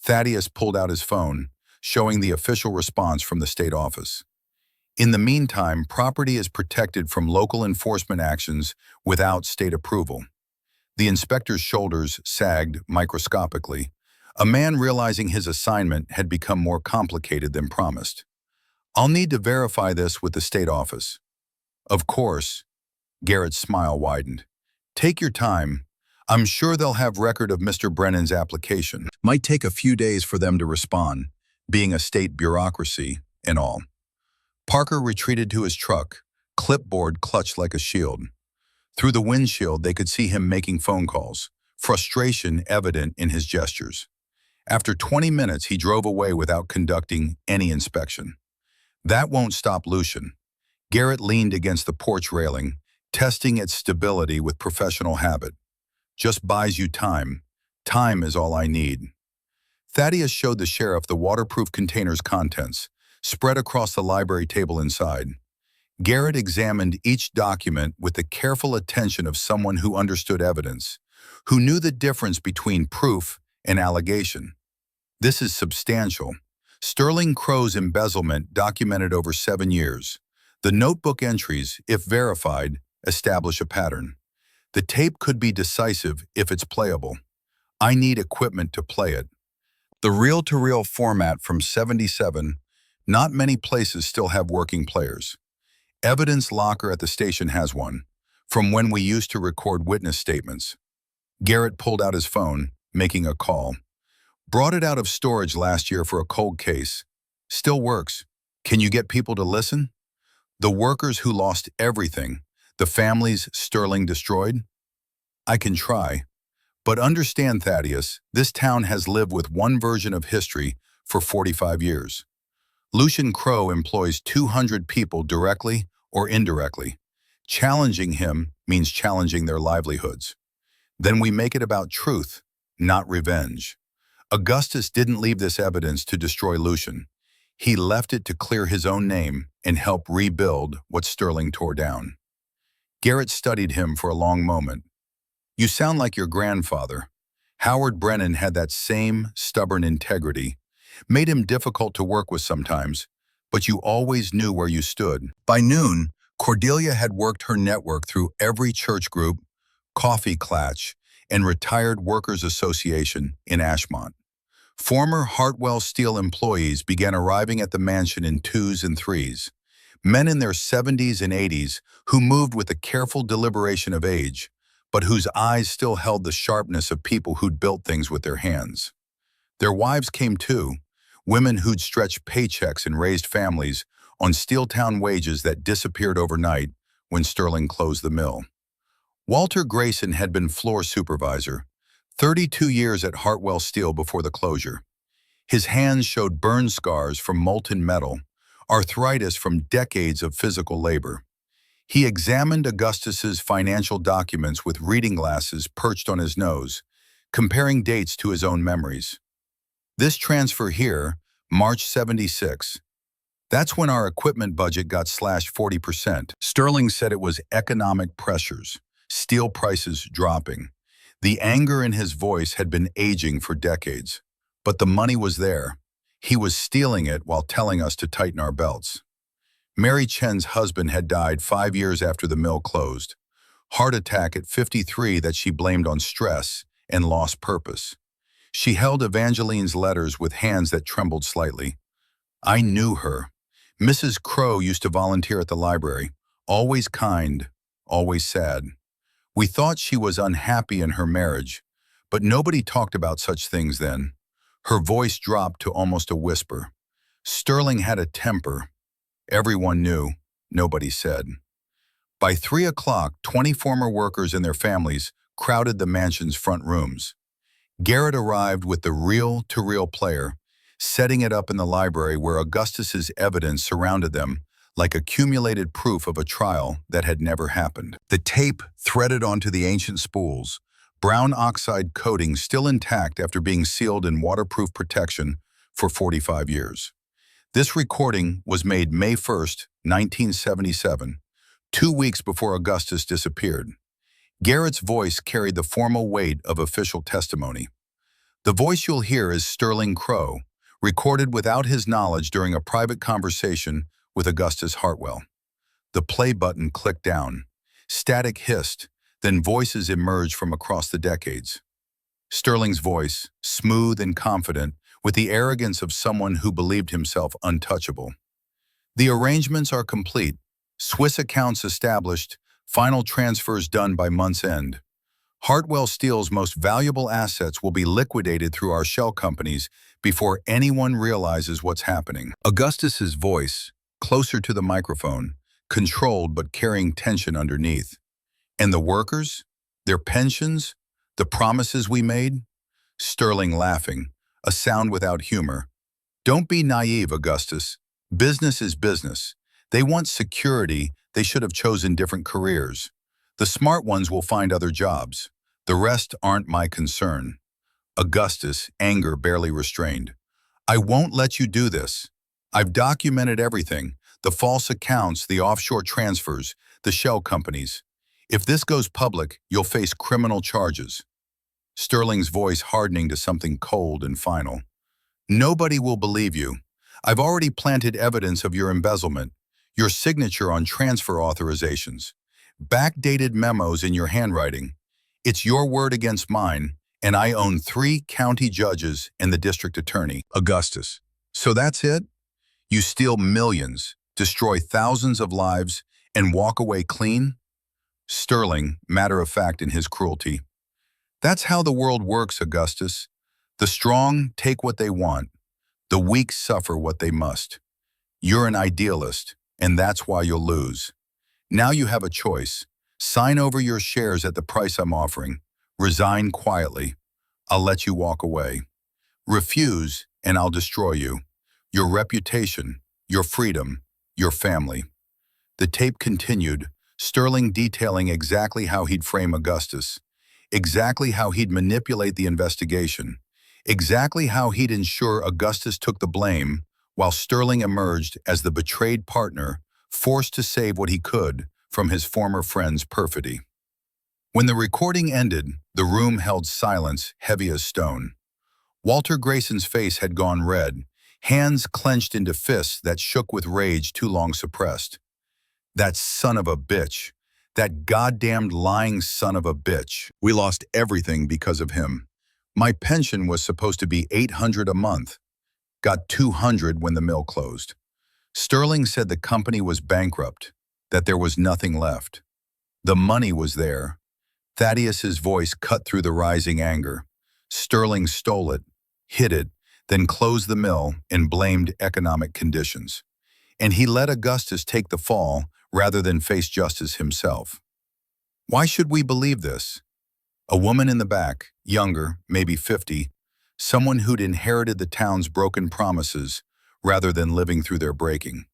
Thaddeus pulled out his phone, showing the official response from the state office. In the meantime, property is protected from local enforcement actions without state approval. The inspector's shoulders sagged microscopically, a man realizing his assignment had become more complicated than promised. I'll need to verify this with the state office. Of course. Garrett's smile widened. Take your time. I'm sure they'll have record of Mr. Brennan's application. Might take a few days for them to respond, being a state bureaucracy and all. Parker retreated to his truck, clipboard clutched like a shield. Through the windshield, they could see him making phone calls, frustration evident in his gestures. After 20 minutes, he drove away without conducting any inspection. That won't stop Lucian. Garrett leaned against the porch railing, testing its stability with professional habit. Just buys you time. Time is all I need. Thaddeus showed the sheriff the waterproof container's contents, spread across the library table inside. Garrett examined each document with the careful attention of someone who understood evidence, who knew the difference between proof and allegation. This is substantial. Sterling Crowe's embezzlement documented over 7 years. The notebook entries, if verified, establish a pattern. The tape could be decisive if it's playable. I need equipment to play it. The reel-to-reel format from '77, not many places still have working players. Evidence Locker at the station has one, from when we used to record witness statements. Garrett pulled out his phone, making a call. Brought it out of storage last year for a cold case. Still works. Can you get people to listen? The workers who lost everything, the families Sterling destroyed? I can try. But understand, Thaddeus, this town has lived with one version of history for 45 years. Lucian Crowe employs 200 people directly or indirectly. Challenging him means challenging their livelihoods. Then we make it about truth, not revenge. Augustus didn't leave this evidence to destroy Lucian. He left it to clear his own name and help rebuild what Sterling tore down. Garrett studied him for a long moment. You sound like your grandfather. Howard Brennan had that same stubborn integrity. Made him difficult to work with sometimes, but you always knew where you stood. By noon, Cordelia had worked her network through every church group, coffee klatch, and retired workers association in Ashmont. Former Hartwell Steel employees began arriving at the mansion in 2s and 3s. Men in their 70s and 80s who moved with a careful deliberation of age, but whose eyes still held the sharpness of people who'd built things with their hands. Their wives came too, women who'd stretched paychecks and raised families on Steeltown wages that disappeared overnight when Sterling closed the mill. Walter Grayson had been floor supervisor, 32 years at Hartwell Steel before the closure. His hands showed burn scars from molten metal, arthritis from decades of physical labor. He examined Augustus's financial documents with reading glasses perched on his nose, comparing dates to his own memories. This transfer here, March 76. That's when our equipment budget got slashed 40%. Sterling said it was economic pressures, steel prices dropping. The anger in his voice had been aging for decades. But the money was there. He was stealing it while telling us to tighten our belts. Mary Chen's husband had died 5 years after the mill closed. Heart attack at 53 that she blamed on stress and lost purpose. She held Evangeline's letters with hands that trembled slightly. I knew her. Mrs. Crow used to volunteer at the library, always kind, always sad. We thought she was unhappy in her marriage, but nobody talked about such things then. Her voice dropped to almost a whisper. Sterling had a temper. Everyone knew, nobody said. By 3 o'clock, 20 former workers and their families crowded the mansion's front rooms. Garrett arrived with the reel-to-reel player, setting it up in the library where Augustus's evidence surrounded them like accumulated proof of a trial that had never happened. The tape threaded onto the ancient spools, brown oxide coating still intact after being sealed in waterproof protection for 45 years. This recording was made May 1st, 1977, 2 weeks before Augustus disappeared. Garrett's voice carried the formal weight of official testimony. The voice you'll hear is Sterling Crow, recorded without his knowledge during a private conversation with Augustus Hartwell. The play button clicked down. Static hissed, then voices emerged from across the decades. Sterling's voice, smooth and confident, with the arrogance of someone who believed himself untouchable. The arrangements are complete. Swiss accounts established, final transfers done by month's end. Hartwell Steel's most valuable assets will be liquidated through our shell companies before anyone realizes what's happening. Augustus's voice, closer to the microphone, controlled but carrying tension underneath. And the workers? Their pensions? The promises we made? Sterling laughing, a sound without humor. Don't be naive, Augustus. Business is business. They want security. They should have chosen different careers. The smart ones will find other jobs. The rest aren't my concern. Augustus, anger barely restrained. I won't let you do this. I've documented everything. The false accounts, the offshore transfers, the shell companies. If this goes public, you'll face criminal charges. Sterling's voice hardening to something cold and final. Nobody will believe you. I've already planted evidence of your embezzlement, your signature on transfer authorizations, backdated memos in your handwriting. It's your word against mine, and I own 3 county judges and the district attorney. Augustus. So that's it? You steal millions, destroy thousands of lives, and walk away clean? Sterling, matter of fact in his cruelty. That's how the world works, Augustus. The strong take what they want. The weak suffer what they must. You're an idealist, and that's why you'll lose. Now you have a choice. Sign over your shares at the price I'm offering. Resign quietly. I'll let you walk away. Refuse, and I'll destroy you. Your reputation, your freedom, your family. The tape continued, Sterling detailing exactly how he'd frame Augustus, exactly how he'd manipulate the investigation, exactly how he'd ensure Augustus took the blame, while Sterling emerged as the betrayed partner, forced to save what he could from his former friend's perfidy. When the recording ended, the room held silence heavy as stone. Walter Grayson's face had gone red, hands clenched into fists that shook with rage too long suppressed. That son of a bitch. That goddamned lying son of a bitch. We lost everything because of him. My pension was supposed to be $800 a month. Got $200 when the mill closed. Sterling said the company was bankrupt, that there was nothing left. The money was there. Thaddeus's voice cut through the rising anger. Sterling stole it, hid it, then closed the mill and blamed economic conditions. And he let Augustus take the fall rather than face justice himself. Why should we believe this? A woman in the back, younger, maybe 50, someone who'd inherited the town's broken promises rather than living through their breaking.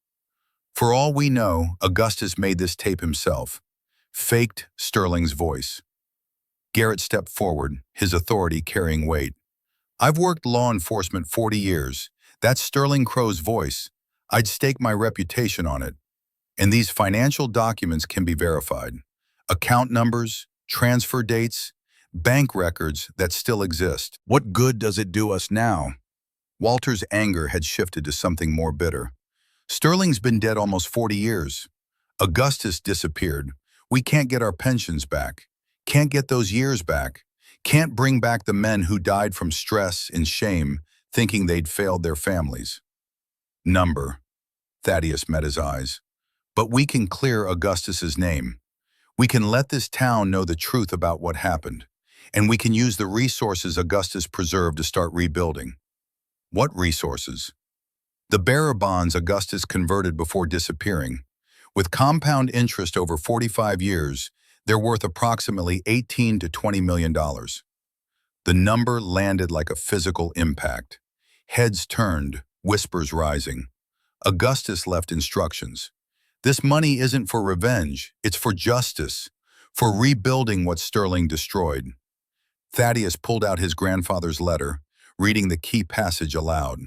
For all we know, Augustus made this tape himself, faked Sterling's voice. Garrett stepped forward, his authority carrying weight. I've worked law enforcement 40 years. That's Sterling Crow's voice. I'd stake my reputation on it. And these financial documents can be verified. Account numbers, transfer dates, bank records that still exist. What good does it do us now? Walter's anger had shifted to something more bitter. Sterling's been dead almost 40 years. Augustus disappeared. We can't get our pensions back. Can't get those years back. Can't bring back the men who died from stress and shame, thinking they'd failed their families. Number. Thaddeus met his eyes. But we can clear Augustus's name. We can let this town know the truth about what happened. And we can use the resources Augustus preserved to start rebuilding. What resources? The bearer bonds Augustus converted before disappearing. With compound interest over 45 years, they're worth approximately $18 to $20 million. The number landed like a physical impact. Heads turned, whispers rising. Augustus left instructions. This money isn't for revenge, it's for justice, for rebuilding what Sterling destroyed. Thaddeus pulled out his grandfather's letter, reading the key passage aloud.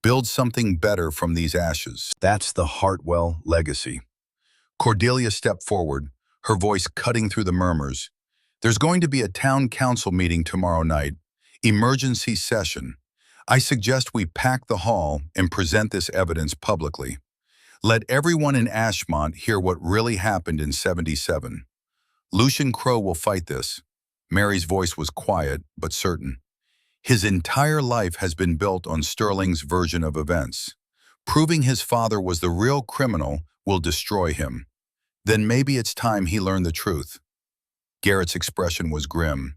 Build something better from these ashes. That's the Hartwell legacy. Cordelia stepped forward, her voice cutting through the murmurs. There's going to be a town council meeting tomorrow night. Emergency session. I suggest we pack the hall and present this evidence publicly. Let everyone in Ashmont hear what really happened in '77. Lucian Crowe will fight this. Mary's voice was quiet but certain. His entire life has been built on Sterling's version of events. Proving his father was the real criminal will destroy him. Then maybe it's time he learned the truth. Garrett's expression was grim.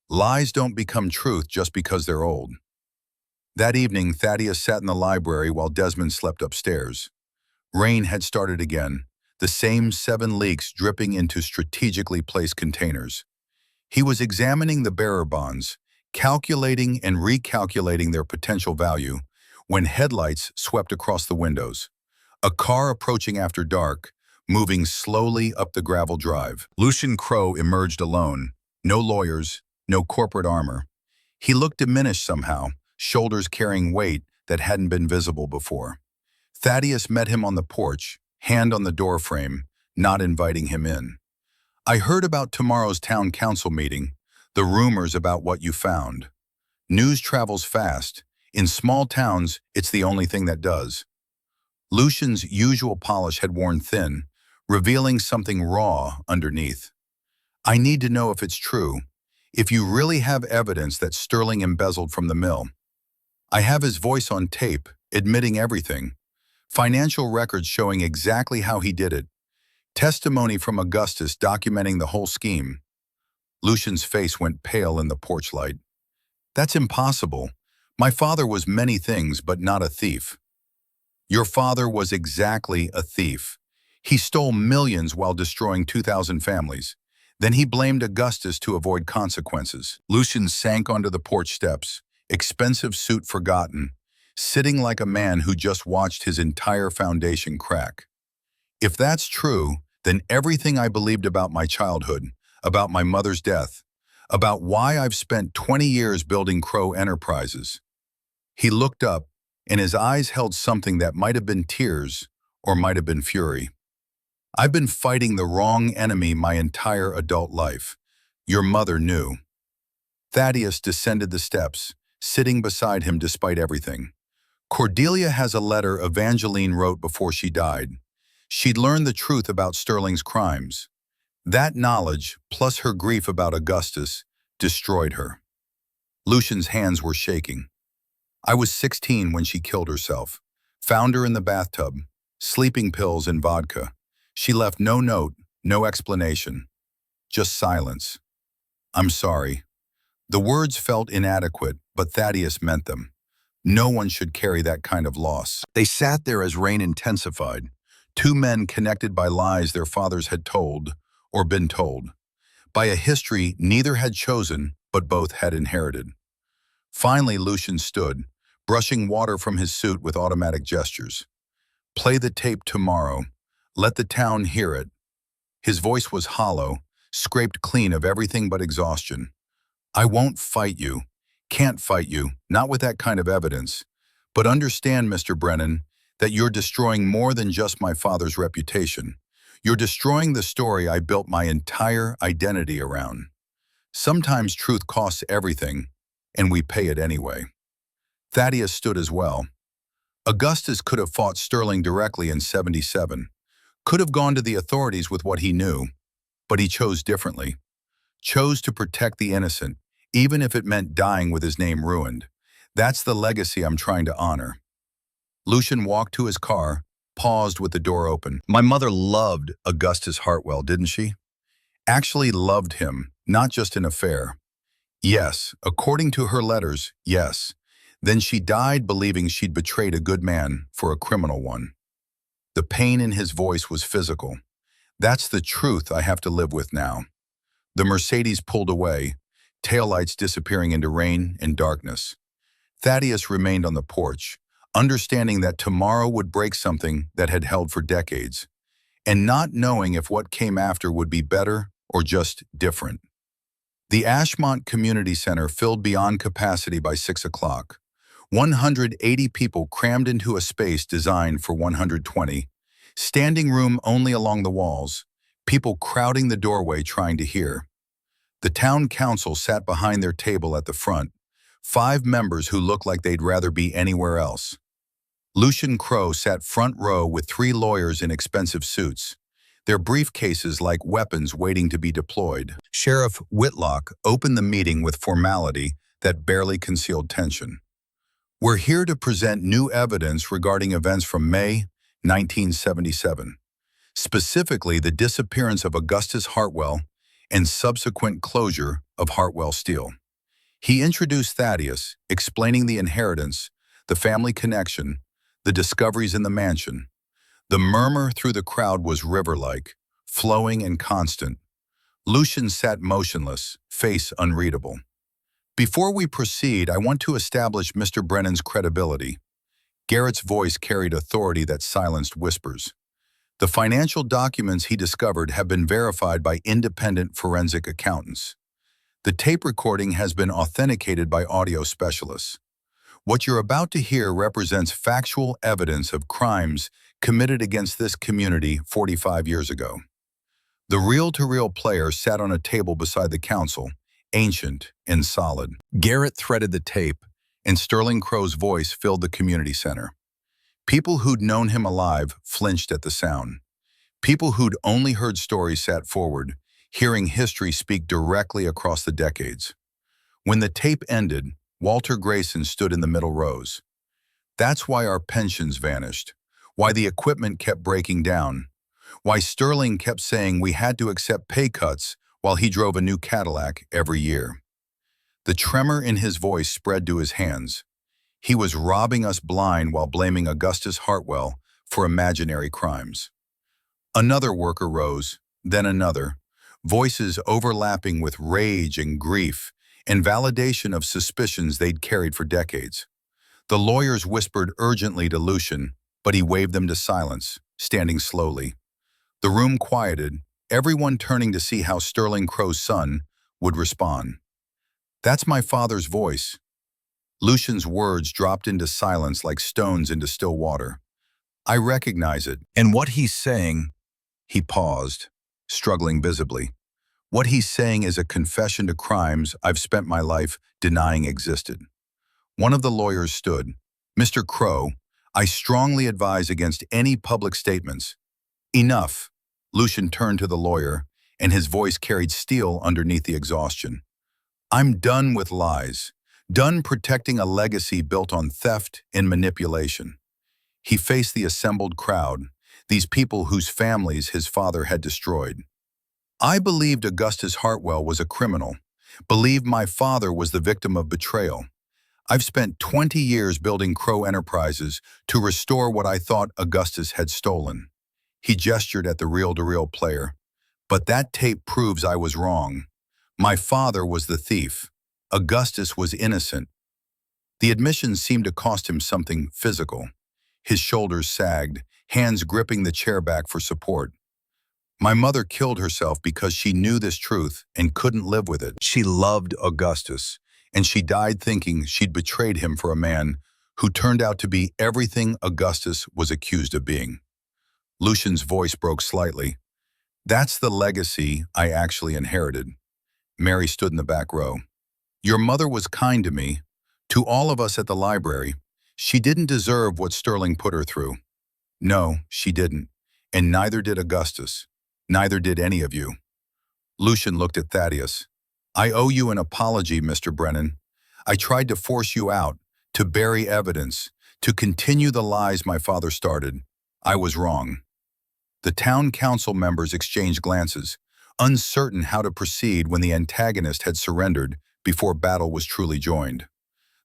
Lies don't become truth just because they're old. That evening, Thaddeus sat in the library while Desmond slept upstairs. Rain had started again, the same 7 leaks dripping into strategically placed containers. He was examining the bearer bonds, calculating and recalculating their potential value, when headlights swept across the windows. A car approaching after dark, moving slowly up the gravel drive. Lucian Crowe emerged alone. No lawyers, no corporate armor. He looked diminished somehow, shoulders carrying weight that hadn't been visible before. Thaddeus met him on the porch, hand on the doorframe, not inviting him in. I heard about tomorrow's town council meeting, the rumors about what you found. News travels fast. In small towns, it's the only thing that does. Lucian's usual polish had worn thin, revealing something raw underneath. I need to know if it's true, if you really have evidence that Sterling embezzled from the mill. I have his voice on tape, admitting everything. Financial records showing exactly how he did it. Testimony from Augustus documenting the whole scheme. Lucian's face went pale in the porch light. That's impossible. My father was many things, but not a thief. Your father was exactly a thief. He stole millions while destroying 2,000 families. Then he blamed Augustus to avoid consequences. Lucian sank onto the porch steps, expensive suit forgotten, sitting like a man who just watched his entire foundation crack. If that's true, then everything I believed about my childhood, about my mother's death, about why I've spent 20 years building Crowe Enterprises. He looked up, and his eyes held something that might have been tears or might have been fury. I've been fighting the wrong enemy my entire adult life. Your mother knew. Thaddeus descended the steps, sitting beside him despite everything. Cordelia has a letter Evangeline wrote before she died. She'd learned the truth about Sterling's crimes. That knowledge, plus her grief about Augustus, destroyed her. Lucian's hands were shaking. I was 16 when she killed herself. Found her in the bathtub, sleeping pills and vodka. She left no note, no explanation. Just silence. I'm sorry. The words felt inadequate, but Thaddeus meant them. No one should carry that kind of loss. They sat there as rain intensified. 2 men connected by lies their fathers had told, or been told. By a history neither had chosen, but both had inherited. Finally, Lucian stood, brushing water from his suit with automatic gestures. Play the tape tomorrow. Let the town hear it. His voice was hollow, scraped clean of everything but exhaustion. I won't fight you. Can't fight you, not with that kind of evidence. But understand, Mr. Brennan, that you're destroying more than just my father's reputation. You're destroying the story I built my entire identity around. Sometimes truth costs everything, and we pay it anyway. Thaddeus stood as well. Augustus could have fought Sterling directly in '77, could have gone to the authorities with what he knew, but he chose differently. Chose to protect the innocent, even if it meant dying with his name ruined. That's the legacy I'm trying to honor. Lucian walked to his car, paused with the door open. My mother loved Augustus Hartwell, didn't she? Actually loved him, not just an affair. Yes, according to her letters, yes. Then she died believing she'd betrayed a good man for a criminal one. The pain in his voice was physical. That's the truth I have to live with now. The Mercedes pulled away, taillights disappearing into rain and darkness. Thaddeus remained on the porch, understanding that tomorrow would break something that had held for decades, and not knowing if what came after would be better or just different. The Ashmont Community Center filled beyond capacity by 6 o'clock. 180 people crammed into a space designed for 120, standing room only along the walls, people crowding the doorway trying to hear. The town council sat behind their table at the front, 5 members who looked like they'd rather be anywhere else. Lucian Crowe sat front row with 3 lawyers in expensive suits, their briefcases like weapons waiting to be deployed. Sheriff Whitlock opened the meeting with formality that barely concealed tension. We're here to present new evidence regarding events from May 1977, specifically the disappearance of Augustus Hartwell and subsequent closure of Hartwell Steel. He introduced Thaddeus, explaining the inheritance, the family connection, the discoveries in the mansion. The murmur through the crowd was river-like, flowing and constant. Lucian sat motionless, face unreadable. Before we proceed, I want to establish Mr. Brennan's credibility. Garrett's voice carried authority that silenced whispers. The financial documents he discovered have been verified by independent forensic accountants. The tape recording has been authenticated by audio specialists. What you're about to hear represents factual evidence of crimes committed against this community 45 years ago. The reel-to-reel player sat on a table beside the council, ancient and solid. Garrett threaded the tape, and Sterling Crowe's voice filled the community center. People who'd known him alive flinched at the sound. People who'd only heard stories sat forward, hearing history speak directly across the decades. When the tape ended, Walter Grayson stood in the middle rows. That's why our pensions vanished, why the equipment kept breaking down, why Sterling kept saying we had to accept pay cuts while he drove a new Cadillac every year. The tremor in his voice spread to his hands. He was robbing us blind while blaming Augustus Hartwell for imaginary crimes. Another worker rose, then another, voices overlapping with rage and grief and validation of suspicions they'd carried for decades. The lawyers whispered urgently to Lucian, but he waved them to silence, standing slowly. The room quieted, everyone turning to see how Sterling Crowe's son would respond. That's my father's voice. Lucian's words dropped into silence like stones into still water. I recognize it. And what he's saying, he paused, struggling visibly. What he's saying is a confession to crimes I've spent my life denying existed. One of the lawyers stood. Mr. Crowe, I strongly advise against any public statements. Enough. Lucian turned to the lawyer, and his voice carried steel underneath the exhaustion. I'm done with lies, done protecting a legacy built on theft and manipulation. He faced the assembled crowd, these people whose families his father had destroyed. I believed Augustus Hartwell was a criminal, believed my father was the victim of betrayal. I've spent 20 years building Crowe Enterprises to restore what I thought Augustus had stolen. He gestured at the reel-to-reel player. But that tape proves I was wrong. My father was the thief. Augustus was innocent. The admission seemed to cost him something physical. His shoulders sagged, hands gripping the chair back for support. My mother killed herself because she knew this truth and couldn't live with it. She loved Augustus, and she died thinking she'd betrayed him for a man who turned out to be everything Augustus was accused of being. Lucian's voice broke slightly. That's the legacy I actually inherited. Mary stood in the back row. Your mother was kind to me, to all of us at the library. She didn't deserve what Sterling put her through. No, she didn't. And neither did Augustus. Neither did any of you. Lucian looked at Thaddeus. I owe you an apology, Mr. Brennan. I tried to force you out, to bury evidence, to continue the lies my father started. I was wrong. The town council members exchanged glances, uncertain how to proceed when the antagonist had surrendered before battle was truly joined.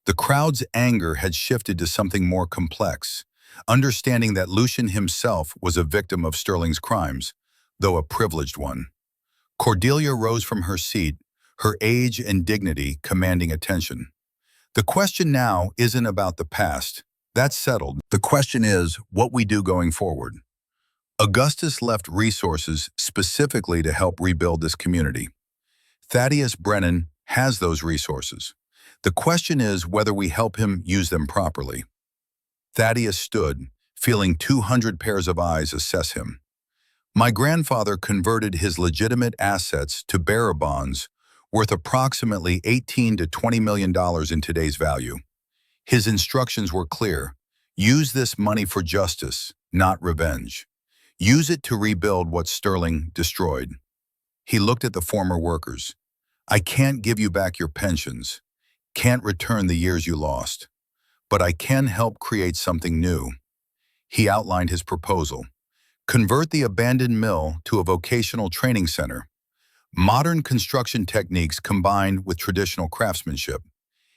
The crowd's anger had shifted to something more complex, understanding that Lucian himself was a victim of Sterling's crimes, though a privileged one. Cordelia rose from her seat, her age and dignity commanding attention. The question now isn't about the past. That's settled. The question is what we do going forward. Augustus left resources specifically to help rebuild this community. Thaddeus Brennan has those resources. The question is whether we help him use them properly. Thaddeus stood, feeling 200 pairs of eyes assess him. My grandfather converted his legitimate assets to bearer bonds worth approximately $18 to $20 million in today's value. His instructions were clear. Use this money for justice, not revenge. Use it to rebuild what Sterling destroyed. He looked at the former workers. I can't give you back your pensions, can't return the years you lost, but I can help create something new. He outlined his proposal. Convert the abandoned mill to a vocational training center. Modern construction techniques combined with traditional craftsmanship.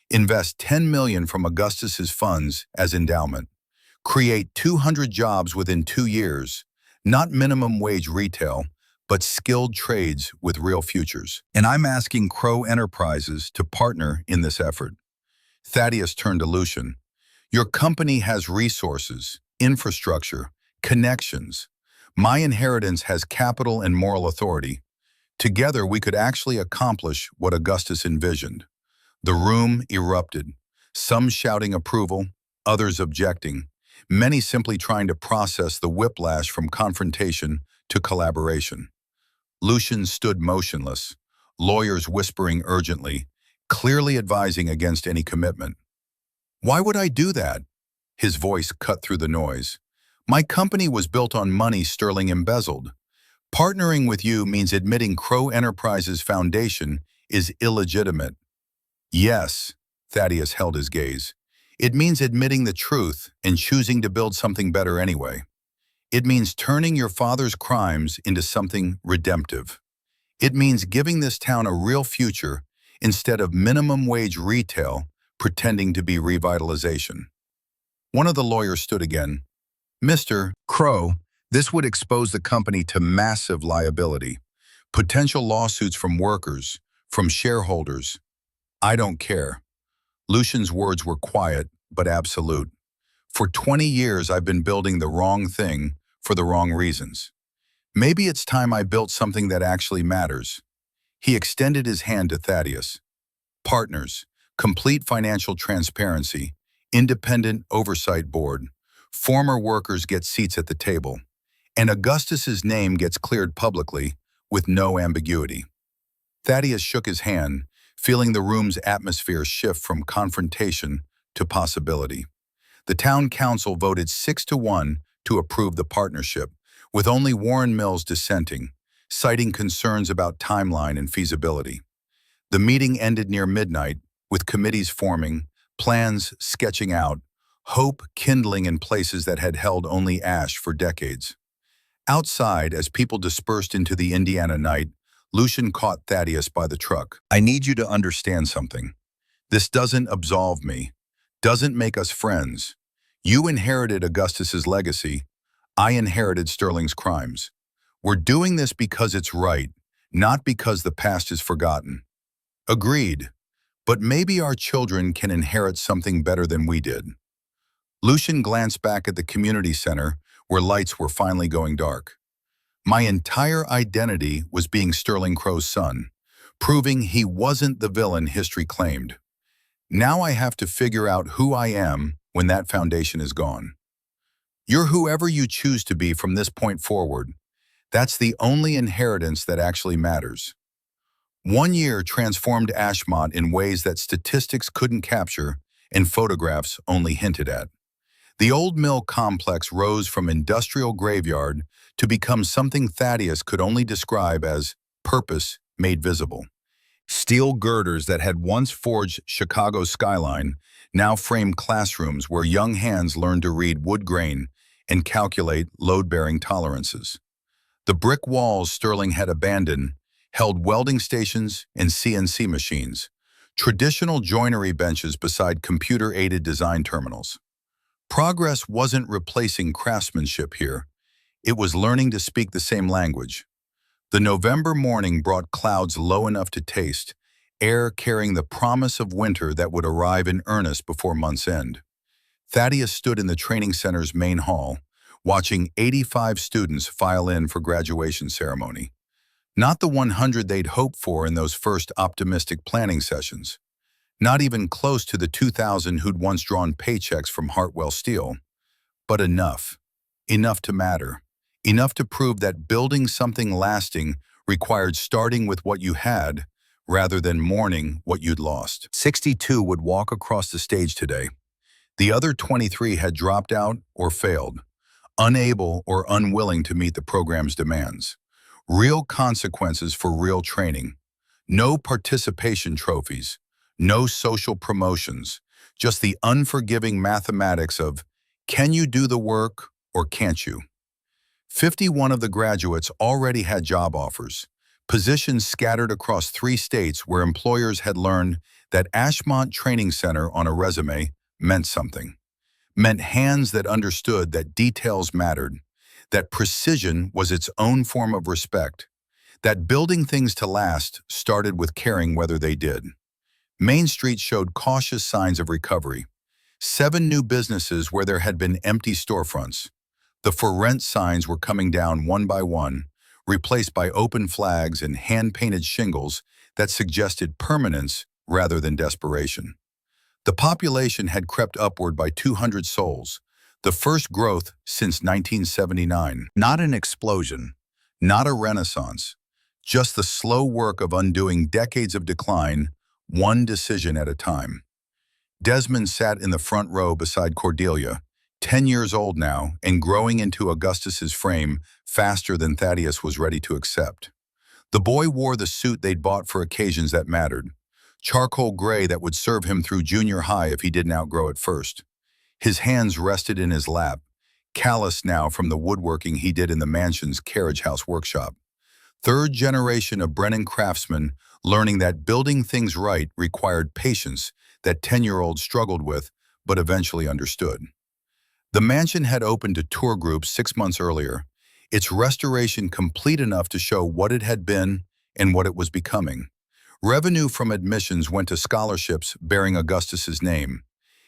Invest $10 million from Augustus's funds as endowment. Create 200 jobs within 2 years. Not minimum wage retail, but skilled trades with real futures. And I'm asking Crow Enterprises to partner in this effort. Thaddeus turned to Lucian. Your company has resources, infrastructure, connections. My inheritance has capital and moral authority. Together, we could actually accomplish what Augustus envisioned. The room erupted, some shouting approval, others objecting, many simply trying to process the whiplash from confrontation to collaboration. Lucian stood motionless, lawyers whispering urgently, clearly advising against any commitment. Why would I do that? His voice cut through the noise. My company was built on money Sterling embezzled. Partnering with you means admitting Crow Enterprises Foundation is illegitimate. Yes, Thaddeus held his gaze. It means admitting the truth and choosing to build something better anyway. It means turning your father's crimes into something redemptive. It means giving this town a real future instead of minimum wage retail pretending to be revitalization. One of the lawyers stood again. Mr. Crow, this would expose the company to massive liability. Potential lawsuits from workers, from shareholders. I don't care. Lucian's words were quiet, but absolute. For 20 years, I've been building the wrong thing for the wrong reasons. Maybe it's time I built something that actually matters. He extended his hand to Thaddeus. Partners, complete financial transparency, independent oversight board, former workers get seats at the table, and Augustus's name gets cleared publicly with no ambiguity. Thaddeus shook his hand, feeling the room's atmosphere shift from confrontation to possibility. The town council voted 6-1 to approve the partnership, with only Warren Mills dissenting, citing concerns about timeline and feasibility. The meeting ended near midnight, with committees forming, plans sketching out, hope kindling in places that had held only ash for decades. Outside, as people dispersed into the Indiana night, Lucian caught Thaddeus by the truck. I need you to understand something. This doesn't absolve me, doesn't make us friends. You inherited Augustus's legacy. I inherited Sterling's crimes. We're doing this because it's right, not because the past is forgotten. Agreed. But maybe our children can inherit something better than we did. Lucian glanced back at the community center, where lights were finally going dark. My entire identity was being Sterling Crow's son, proving he wasn't the villain history claimed. Now I have to figure out who I am when that foundation is gone. You're whoever you choose to be from this point forward. That's the only inheritance that actually matters. 1 year transformed Ashmont in ways that statistics couldn't capture and photographs only hinted at. The old mill complex rose from industrial graveyard to become something Thaddeus could only describe as purpose made visible. Steel girders that had once forged Chicago's skyline now framed classrooms where young hands learned to read wood grain and calculate load-bearing tolerances. The brick walls Sterling had abandoned held welding stations and CNC machines, traditional joinery benches beside computer-aided design terminals. Progress wasn't replacing craftsmanship here. It was learning to speak the same language. The November morning brought clouds low enough to taste, air carrying the promise of winter that would arrive in earnest before month's end. Thaddeus stood in the training center's main hall, watching 85 students file in for graduation ceremony. Not the 100 they'd hoped for in those first optimistic planning sessions. Not even close to the 2,000 who'd once drawn paychecks from Hartwell Steel. But enough. Enough to matter. Enough to prove that building something lasting required starting with what you had, rather than mourning what you'd lost. 62 would walk across the stage today. The other 23 had dropped out or failed, unable or unwilling to meet the program's demands. Real consequences for real training. No participation trophies. No social promotions. Just the unforgiving mathematics of, can you do the work or can't you? 51 of the graduates already had job offers, positions scattered across 3 states where employers had learned that Ashmont Training Center on a resume meant something. Meant hands that understood that details mattered, that precision was its own form of respect, that building things to last started with caring whether they did. Main Street showed cautious signs of recovery. 7 new businesses where there had been empty storefronts. The for rent signs were coming down one by one, replaced by open flags and hand-painted shingles that suggested permanence rather than desperation. The population had crept upward by 200 souls, the first growth since 1979. Not an explosion, not a renaissance, just the slow work of undoing decades of decline, one decision at a time. Desmond sat in the front row beside Cordelia, 10 years old now and growing into Augustus's frame faster than Thaddeus was ready to accept. The boy wore the suit they'd bought for occasions that mattered, charcoal gray that would serve him through junior high if he didn't outgrow it first. His hands rested in his lap, calloused now from the woodworking he did in the mansion's carriage house workshop. Third generation of Brennan craftsmen learning that building things right required patience that 10-year-olds struggled with but eventually understood. The mansion had opened to tour groups 6 months earlier, its restoration complete enough to show what it had been and what it was becoming. Revenue from admissions went to scholarships bearing Augustus's name,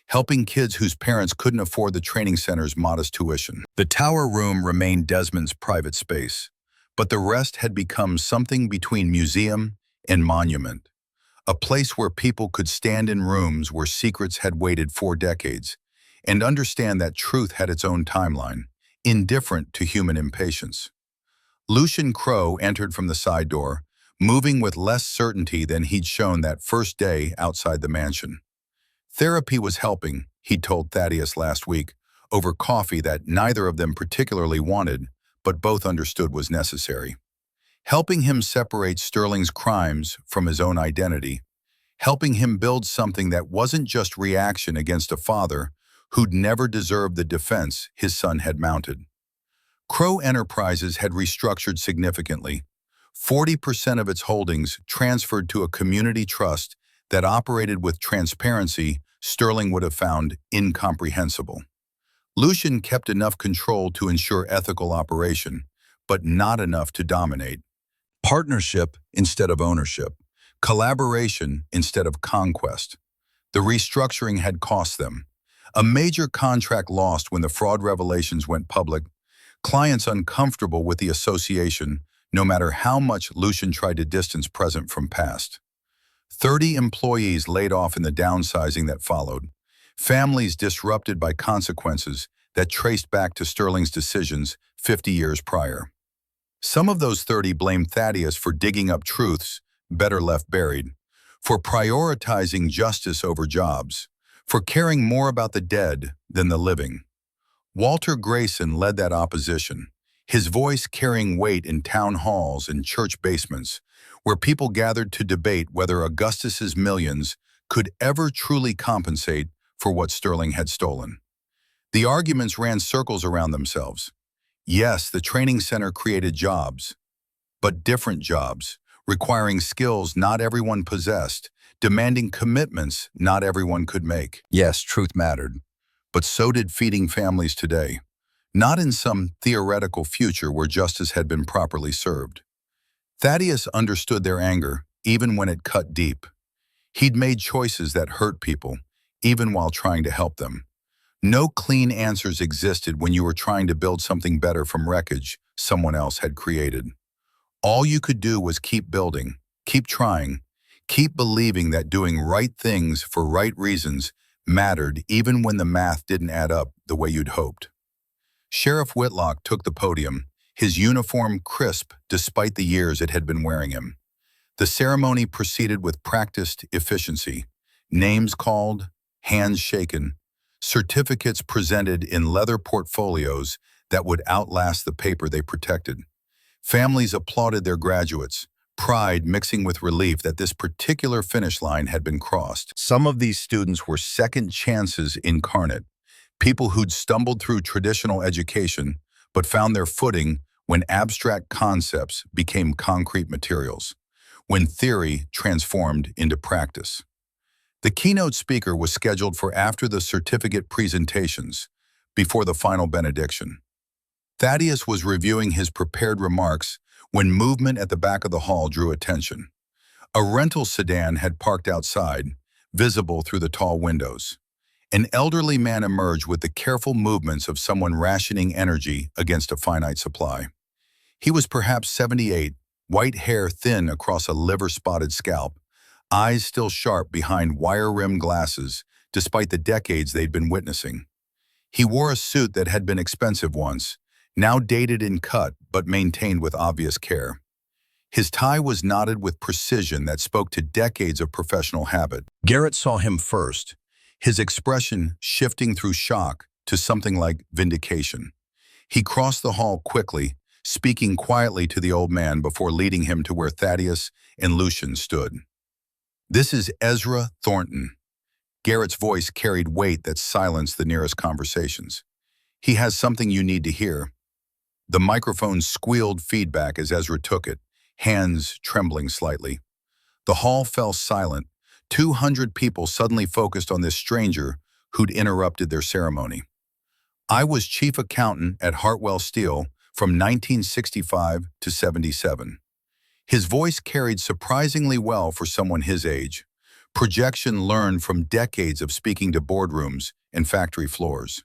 helping kids whose parents couldn't afford the training center's modest tuition. The tower room remained Desmond's private space, but the rest had become something between museum and monument, a place where people could stand in rooms where secrets had waited 4 decades, and understand that truth had its own timeline, indifferent to human impatience. Lucian Crow entered from the side door, moving with less certainty than he'd shown that first day outside the mansion. Therapy was helping, he'd told Thaddeus last week, over coffee that neither of them particularly wanted, but both understood was necessary. Helping him separate Sterling's crimes from his own identity, helping him build something that wasn't just reaction against a father who'd never deserved the defense his son had mounted. Crow Enterprises had restructured significantly. 40% of its holdings transferred to a community trust that operated with transparency Sterling would have found incomprehensible. Lucian kept enough control to ensure ethical operation, but not enough to dominate. Partnership instead of ownership. Collaboration instead of conquest. The restructuring had cost them. A major contract lost when the fraud revelations went public, clients uncomfortable with the association, no matter how much Lucian tried to distance present from past. 30 employees laid off in the downsizing that followed, families disrupted by consequences that traced back to Sterling's decisions 50 years prior. Some of those 30 blamed Thaddeus for digging up truths better left buried, for prioritizing justice over jobs, for caring more about the dead than the living. Walter Grayson led that opposition, his voice carrying weight in town halls and church basements, where people gathered to debate whether Augustus's millions could ever truly compensate for what Sterling had stolen. The arguments ran circles around themselves. Yes, the training center created jobs, but different jobs, requiring skills not everyone possessed, demanding commitments not everyone could make. Yes, truth mattered, but so did feeding families today, not in some theoretical future where justice had been properly served. Thaddeus understood their anger, even when it cut deep. He'd made choices that hurt people, even while trying to help them. No clean answers existed when you were trying to build something better from wreckage someone else had created. All you could do was keep building, keep trying, keep believing that doing right things for right reasons mattered even when the math didn't add up the way you'd hoped. Sheriff Whitlock took the podium, his uniform crisp despite the years it had been wearing him. The ceremony proceeded with practiced efficiency, names called, hands shaken, certificates presented in leather portfolios that would outlast the paper they protected. Families applauded their graduates, pride mixing with relief that this particular finish line had been crossed. Some of these students were second chances incarnate, people who'd stumbled through traditional education but found their footing when abstract concepts became concrete materials, when theory transformed into practice. The keynote speaker was scheduled for after the certificate presentations, before the final benediction. Thaddeus was reviewing his prepared remarks when movement at the back of the hall drew attention. A rental sedan had parked outside, visible through the tall windows. An elderly man emerged with the careful movements of someone rationing energy against a finite supply. He was perhaps 78, white hair thin across a liver-spotted scalp, eyes still sharp behind wire-rimmed glasses, despite the decades they'd been witnessing. He wore a suit that had been expensive once, now dated in cut but maintained with obvious care. His tie was knotted with precision that spoke to decades of professional habit. Garrett saw him first, his expression shifting through shock to something like vindication. He crossed the hall quickly, speaking quietly to the old man before leading him to where Thaddeus and Lucian stood. "This is Ezra Thornton." Garrett's voice carried weight that silenced the nearest conversations. "He has something you need to hear." The microphone squealed feedback as Ezra took it, hands trembling slightly. The hall fell silent. 200 people suddenly focused on this stranger who'd interrupted their ceremony. "I was chief accountant at Hartwell Steel from 1965 to 77. His voice carried surprisingly well for someone his age. Projection learned from decades of speaking to boardrooms and factory floors.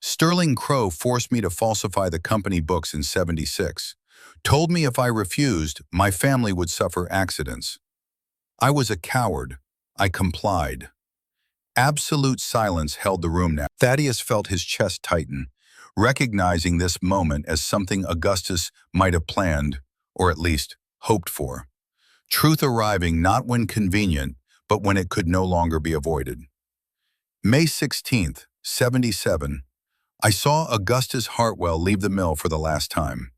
"Sterling Crow forced me to falsify the company books in 76. Told me if I refused, my family would suffer accidents. I was a coward. I complied." Absolute silence held the room now. Thaddeus felt his chest tighten, recognizing this moment as something Augustus might have planned, or at least hoped for. Truth arriving not when convenient, but when it could no longer be avoided. May 16th, 77. I saw Augustus Hartwell leave the mill for the last time.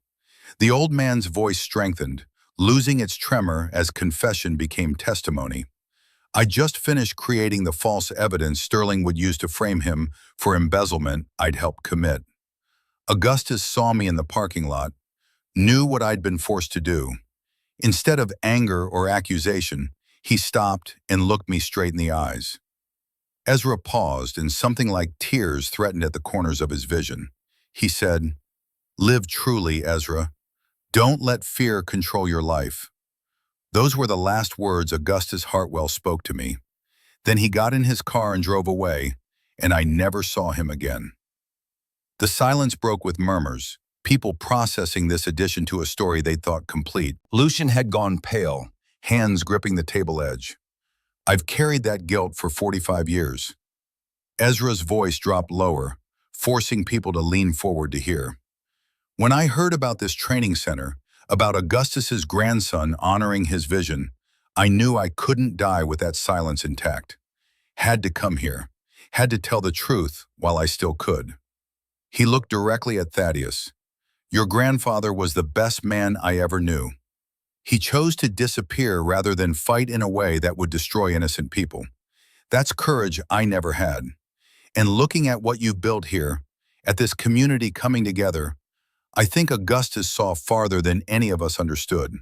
The old man's voice strengthened, losing its tremor as confession became testimony. I just finished creating the false evidence Sterling would use to frame him for embezzlement I'd helped commit. Augustus saw me in the parking lot, knew what I'd been forced to do. Instead of anger or accusation, he stopped and looked me straight in the eyes. Ezra paused, and something like tears threatened at the corners of his vision. He said, "Live truly, Ezra. Don't let fear control your life." Those were the last words Augustus Hartwell spoke to me. Then he got in his car and drove away, and I never saw him again. The silence broke with murmurs, people processing this addition to a story they thought complete. Lucian had gone pale, hands gripping the table edge. I've carried that guilt for 45 years. Ezra's voice dropped lower, forcing people to lean forward to hear. When I heard about this training center, about Augustus's grandson honoring his vision, I knew I couldn't die with that silence intact. Had to come here, had to tell the truth while I still could. He looked directly at Thaddeus. Your grandfather was the best man I ever knew. He chose to disappear rather than fight in a way that would destroy innocent people. That's courage I never had. And looking at what you've built here, at this community coming together, I think Augustus saw farther than any of us understood.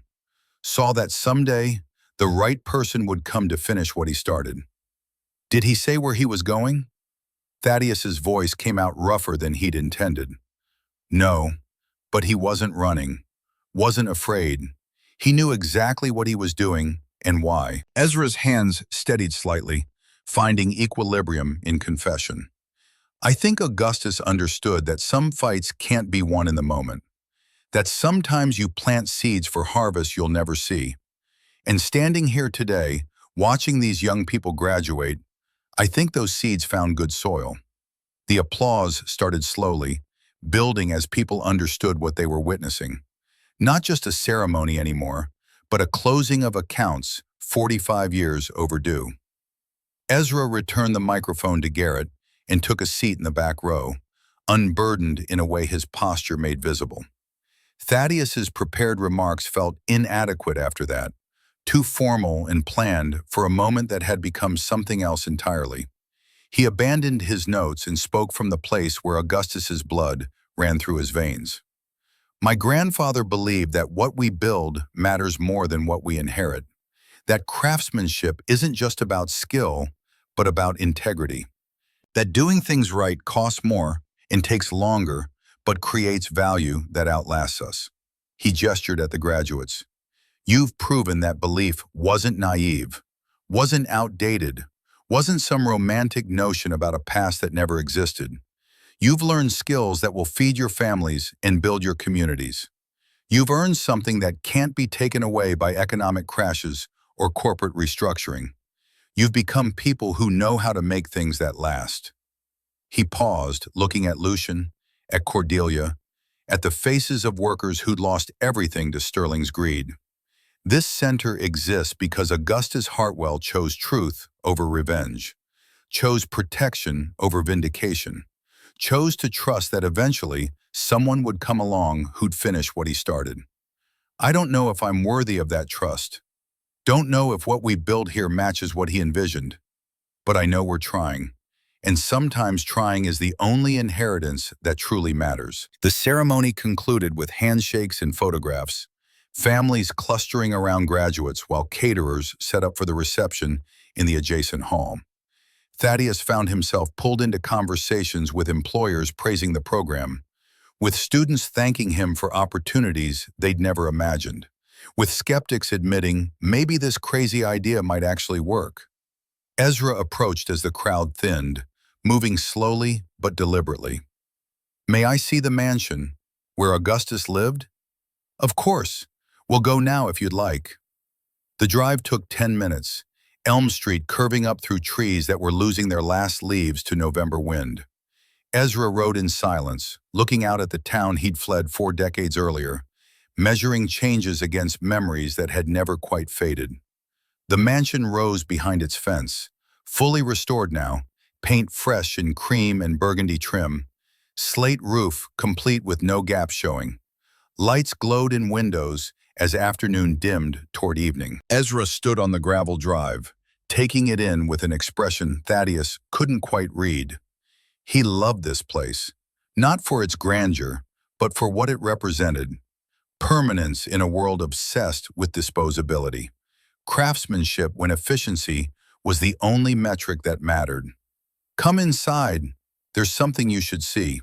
Saw that someday, the right person would come to finish what he started. Did he say where he was going? Thaddeus's voice came out rougher than he'd intended. No, but he wasn't running, wasn't afraid. He knew exactly what he was doing and why. Ezra's hands steadied slightly, finding equilibrium in confession. I think Augustus understood that some fights can't be won in the moment, that sometimes you plant seeds for harvest you'll never see. And standing here today, watching these young people graduate, I think those seeds found good soil. The applause started slowly, building as people understood what they were witnessing. Not just a ceremony anymore, but a closing of accounts 45 years overdue. Ezra returned the microphone to Garrett and took a seat in the back row, unburdened in a way his posture made visible. Thaddeus's prepared remarks felt inadequate after that, too formal and planned for a moment that had become something else entirely. He abandoned his notes and spoke from the place where Augustus's blood ran through his veins. My grandfather believed that what we build matters more than what we inherit, that craftsmanship isn't just about skill, but about integrity, that doing things right costs more and takes longer, but creates value that outlasts us. He gestured at the graduates. You've proven that belief wasn't naive, wasn't outdated, wasn't some romantic notion about a past that never existed. You've learned skills that will feed your families and build your communities. You've earned something that can't be taken away by economic crashes or corporate restructuring. You've become people who know how to make things that last. He paused, looking at Lucian, at Cordelia, at the faces of workers who'd lost everything to Sterling's greed. This center exists because Augustus Hartwell chose truth over revenge, chose protection over vindication, chose to trust that eventually someone would come along who'd finish what he started. I don't know if I'm worthy of that trust. Don't know if what we build here matches what he envisioned. But I know we're trying. And sometimes trying is the only inheritance that truly matters. The ceremony concluded with handshakes and photographs, families clustering around graduates while caterers set up for the reception in the adjacent hall. Thaddeus found himself pulled into conversations with employers praising the program, with students thanking him for opportunities they'd never imagined, with skeptics admitting maybe this crazy idea might actually work. Ezra approached as the crowd thinned, moving slowly but deliberately. May I see the mansion where Augustus lived? Of course. We'll go now if you'd like. The drive took 10 minutes, Elm Street curving up through trees that were losing their last leaves to November wind. Ezra rode in silence, looking out at the town he'd fled 4 decades earlier, measuring changes against memories that had never quite faded. The mansion rose behind its fence, fully restored now, paint fresh in cream and burgundy trim, slate roof complete with no gaps showing. Lights glowed in windows as afternoon dimmed toward evening. Ezra stood on the gravel drive, taking it in with an expression Thaddeus couldn't quite read. He loved this place, not for its grandeur, but for what it represented. Permanence in a world obsessed with disposability. Craftsmanship when efficiency was the only metric that mattered. Come inside, there's something you should see.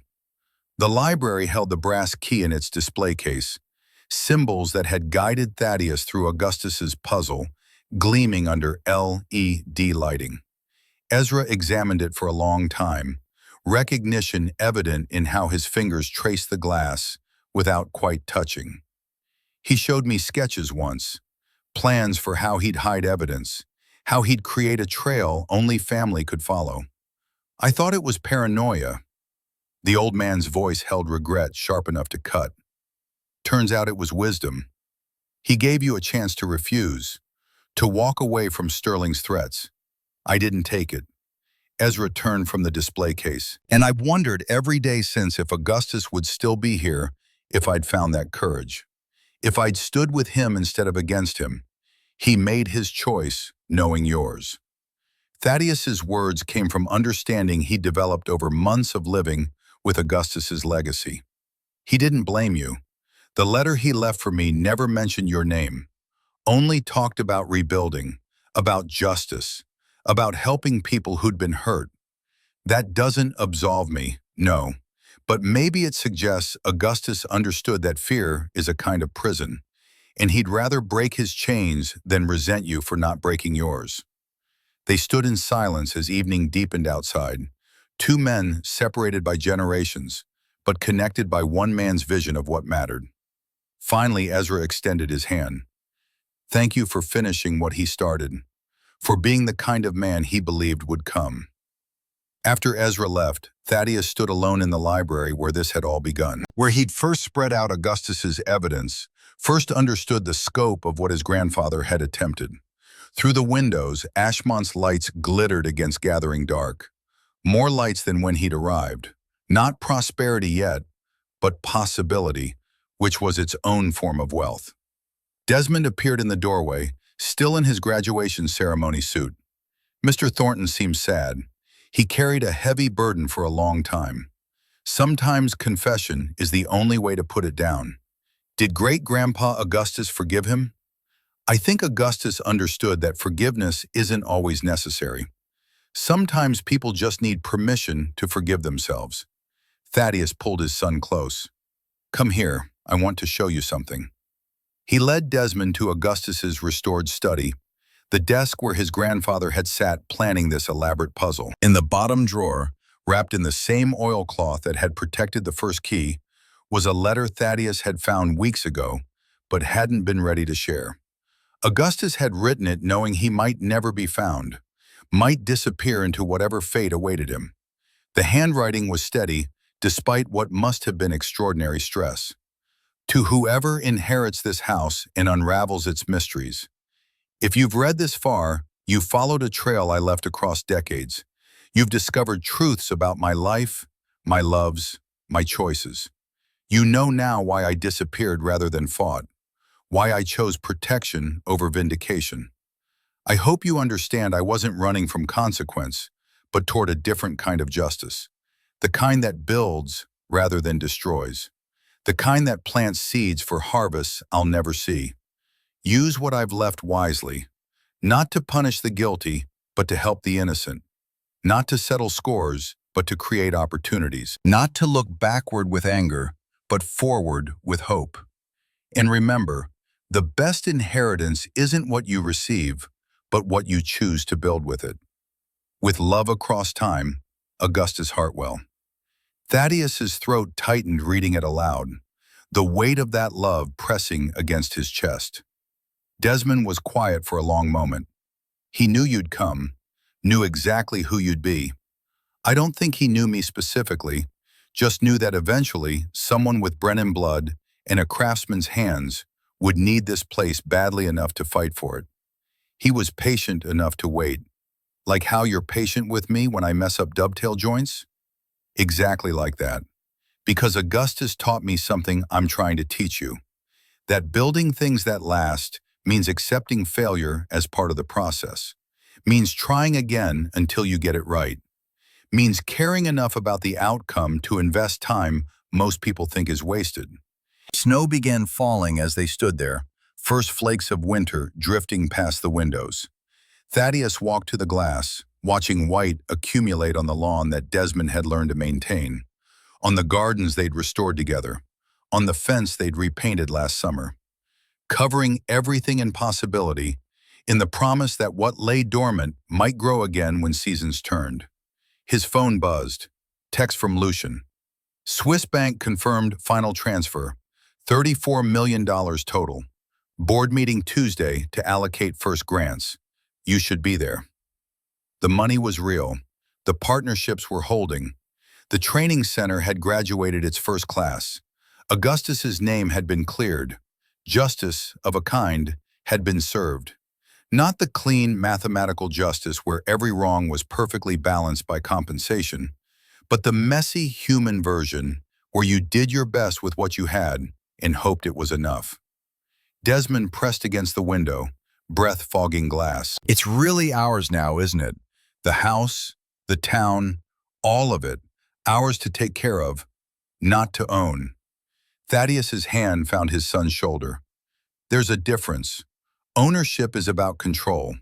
The library held the brass key in its display case, symbols that had guided Thaddeus through Augustus's puzzle, gleaming under LED lighting. Ezra examined it for a long time, recognition evident in how his fingers traced the glass, without quite touching. He showed me sketches once, plans for how he'd hide evidence, how he'd create a trail only family could follow. I thought it was paranoia. The old man's voice held regret sharp enough to cut. Turns out it was wisdom. He gave you a chance to refuse, to walk away from Sterling's threats. I didn't take it. Ezra turned from the display case, and I've wondered every day since if Augustus would still be here if I'd found that courage. If I'd stood with him instead of against him. He made his choice, knowing yours. Thaddeus's words came from understanding he'd developed over months of living with Augustus's legacy. He didn't blame you. The letter he left for me never mentioned your name, only talked about rebuilding, about justice, about helping people who'd been hurt. That doesn't absolve me, no, but maybe it suggests Augustus understood that fear is a kind of prison, and he'd rather break his chains than resent you for not breaking yours. They stood in silence as evening deepened outside, two men separated by generations, but connected by one man's vision of what mattered. Finally, Ezra extended his hand. Thank you for finishing what he started, for being the kind of man he believed would come. After Ezra left, Thaddeus stood alone in the library where this had all begun, where he'd first spread out Augustus's evidence, first understood the scope of what his grandfather had attempted. Through the windows, Ashmont's lights glittered against gathering dark. More lights than when he'd arrived. Not prosperity yet, but possibility, which was its own form of wealth. Desmond appeared in the doorway, still in his graduation ceremony suit. Mr. Thornton seemed sad. He carried a heavy burden for a long time. Sometimes confession is the only way to put it down. Did great-grandpa Augustus forgive him? I think Augustus understood that forgiveness isn't always necessary. Sometimes people just need permission to forgive themselves. Thaddeus pulled his son close. Come here, I want to show you something. He led Desmond to Augustus's restored study, the desk where his grandfather had sat planning this elaborate puzzle. In the bottom drawer, wrapped in the same oilcloth that had protected the first key, was a letter Thaddeus had found weeks ago, but hadn't been ready to share. Augustus had written it knowing he might never be found, might disappear into whatever fate awaited him. The handwriting was steady, despite what must have been extraordinary stress. To whoever inherits this house and unravels its mysteries. If you've read this far, you've followed a trail I left across decades. You've discovered truths about my life, my loves, my choices. You know now why I disappeared rather than fought, why I chose protection over vindication. I hope you understand I wasn't running from consequence, but toward a different kind of justice. The kind that builds rather than destroys. The kind that plants seeds for harvests I'll never see. Use what I've left wisely, not to punish the guilty, but to help the innocent. Not to settle scores, but to create opportunities. Not to look backward with anger, but forward with hope. And remember, the best inheritance isn't what you receive, but what you choose to build with it. With love across time, Augustus Hartwell. Thaddeus's throat tightened reading it aloud, the weight of that love pressing against his chest. Desmond was quiet for a long moment. He knew you'd come, knew exactly who you'd be. I don't think he knew me specifically, just knew that eventually someone with Brennan blood and a craftsman's hands would need this place badly enough to fight for it. He was patient enough to wait. Like how you're patient with me when I mess up dovetail joints? Exactly like that. Because Augustus taught me something I'm trying to teach you. That building things that last means accepting failure as part of the process. Means trying again until you get it right. Means caring enough about the outcome to invest time most people think is wasted. Snow began falling as they stood there, first flakes of winter drifting past the windows. Thaddeus walked to the glass, watching white accumulate on the lawn that Desmond had learned to maintain, on the gardens they'd restored together, on the fence they'd repainted last summer, covering everything in possibility, in the promise that what lay dormant might grow again when seasons turned. His phone buzzed. Text from Lucian. Swiss Bank confirmed final transfer. $34 million total. Board meeting Tuesday to allocate first grants. You should be there. The money was real. The partnerships were holding. The training center had graduated its first class. Augustus's name had been cleared. Justice, of a kind, had been served. Not the clean mathematical justice where every wrong was perfectly balanced by compensation, but the messy human version where you did your best with what you had and hoped it was enough. Desmond pressed against the window, breath fogging glass. It's really ours now, isn't it? The house, the town, all of it, ours to take care of, not to own. Thaddeus's hand found his son's shoulder. There's a difference. Ownership is about control.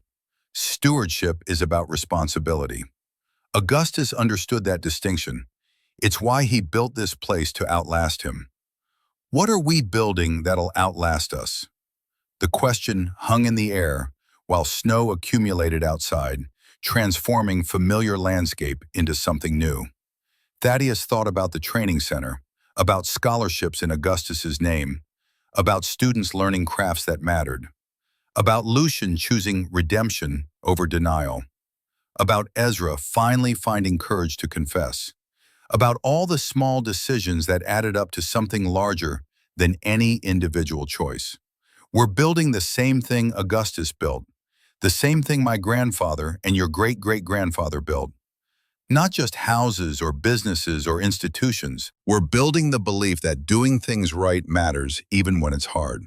Stewardship is about responsibility. Augustus understood that distinction. It's why he built this place to outlast him. What are we building that'll outlast us? The question hung in the air while snow accumulated outside, transforming familiar landscape into something new. Thaddeus thought about the training center, about scholarships in Augustus's name, about students learning crafts that mattered, about Lucian choosing redemption over denial, about Ezra finally finding courage to confess, about all the small decisions that added up to something larger than any individual choice. We're building the same thing Augustus built, the same thing my grandfather and your great-great-grandfather built. Not just houses or businesses or institutions. We're building the belief that doing things right matters even when it's hard.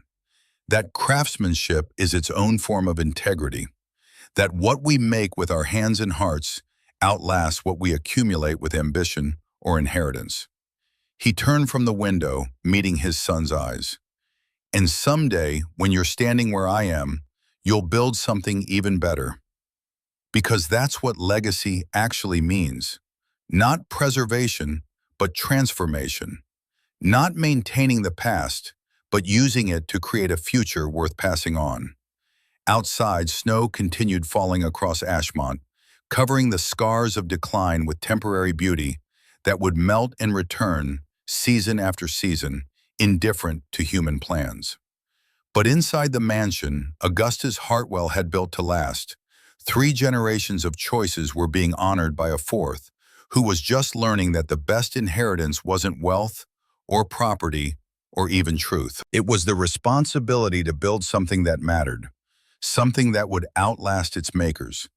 That craftsmanship is its own form of integrity. That what we make with our hands and hearts outlasts what we accumulate with ambition or inheritance. He turned from the window, meeting his son's eyes. And someday, when you're standing where I am, you'll build something even better. Because that's what legacy actually means. Not preservation, but transformation. Not maintaining the past, but using it to create a future worth passing on. Outside, snow continued falling across Ashmont, covering the scars of decline with temporary beauty that would melt and return season after season, indifferent to human plans. But inside the mansion, Augustus Hartwell had built to last. 3 generations of choices were being honored by a fourth, who was just learning that the best inheritance wasn't wealth or property or even truth. It was the responsibility to build something that mattered, something that would outlast its makers,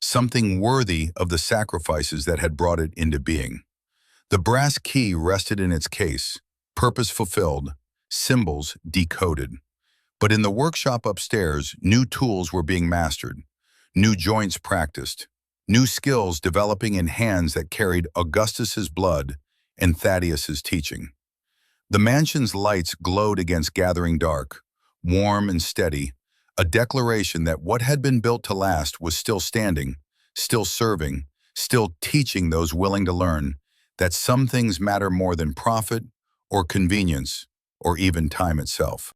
something worthy of the sacrifices that had brought it into being. The brass key rested in its case, purpose fulfilled, symbols decoded. But in the workshop upstairs, new tools were being mastered. New joints practiced, new skills developing in hands that carried Augustus's blood and Thaddeus's teaching. The mansion's lights glowed against gathering dark, warm and steady, a declaration that what had been built to last was still standing, still serving, still teaching those willing to learn that some things matter more than profit or convenience or even time itself.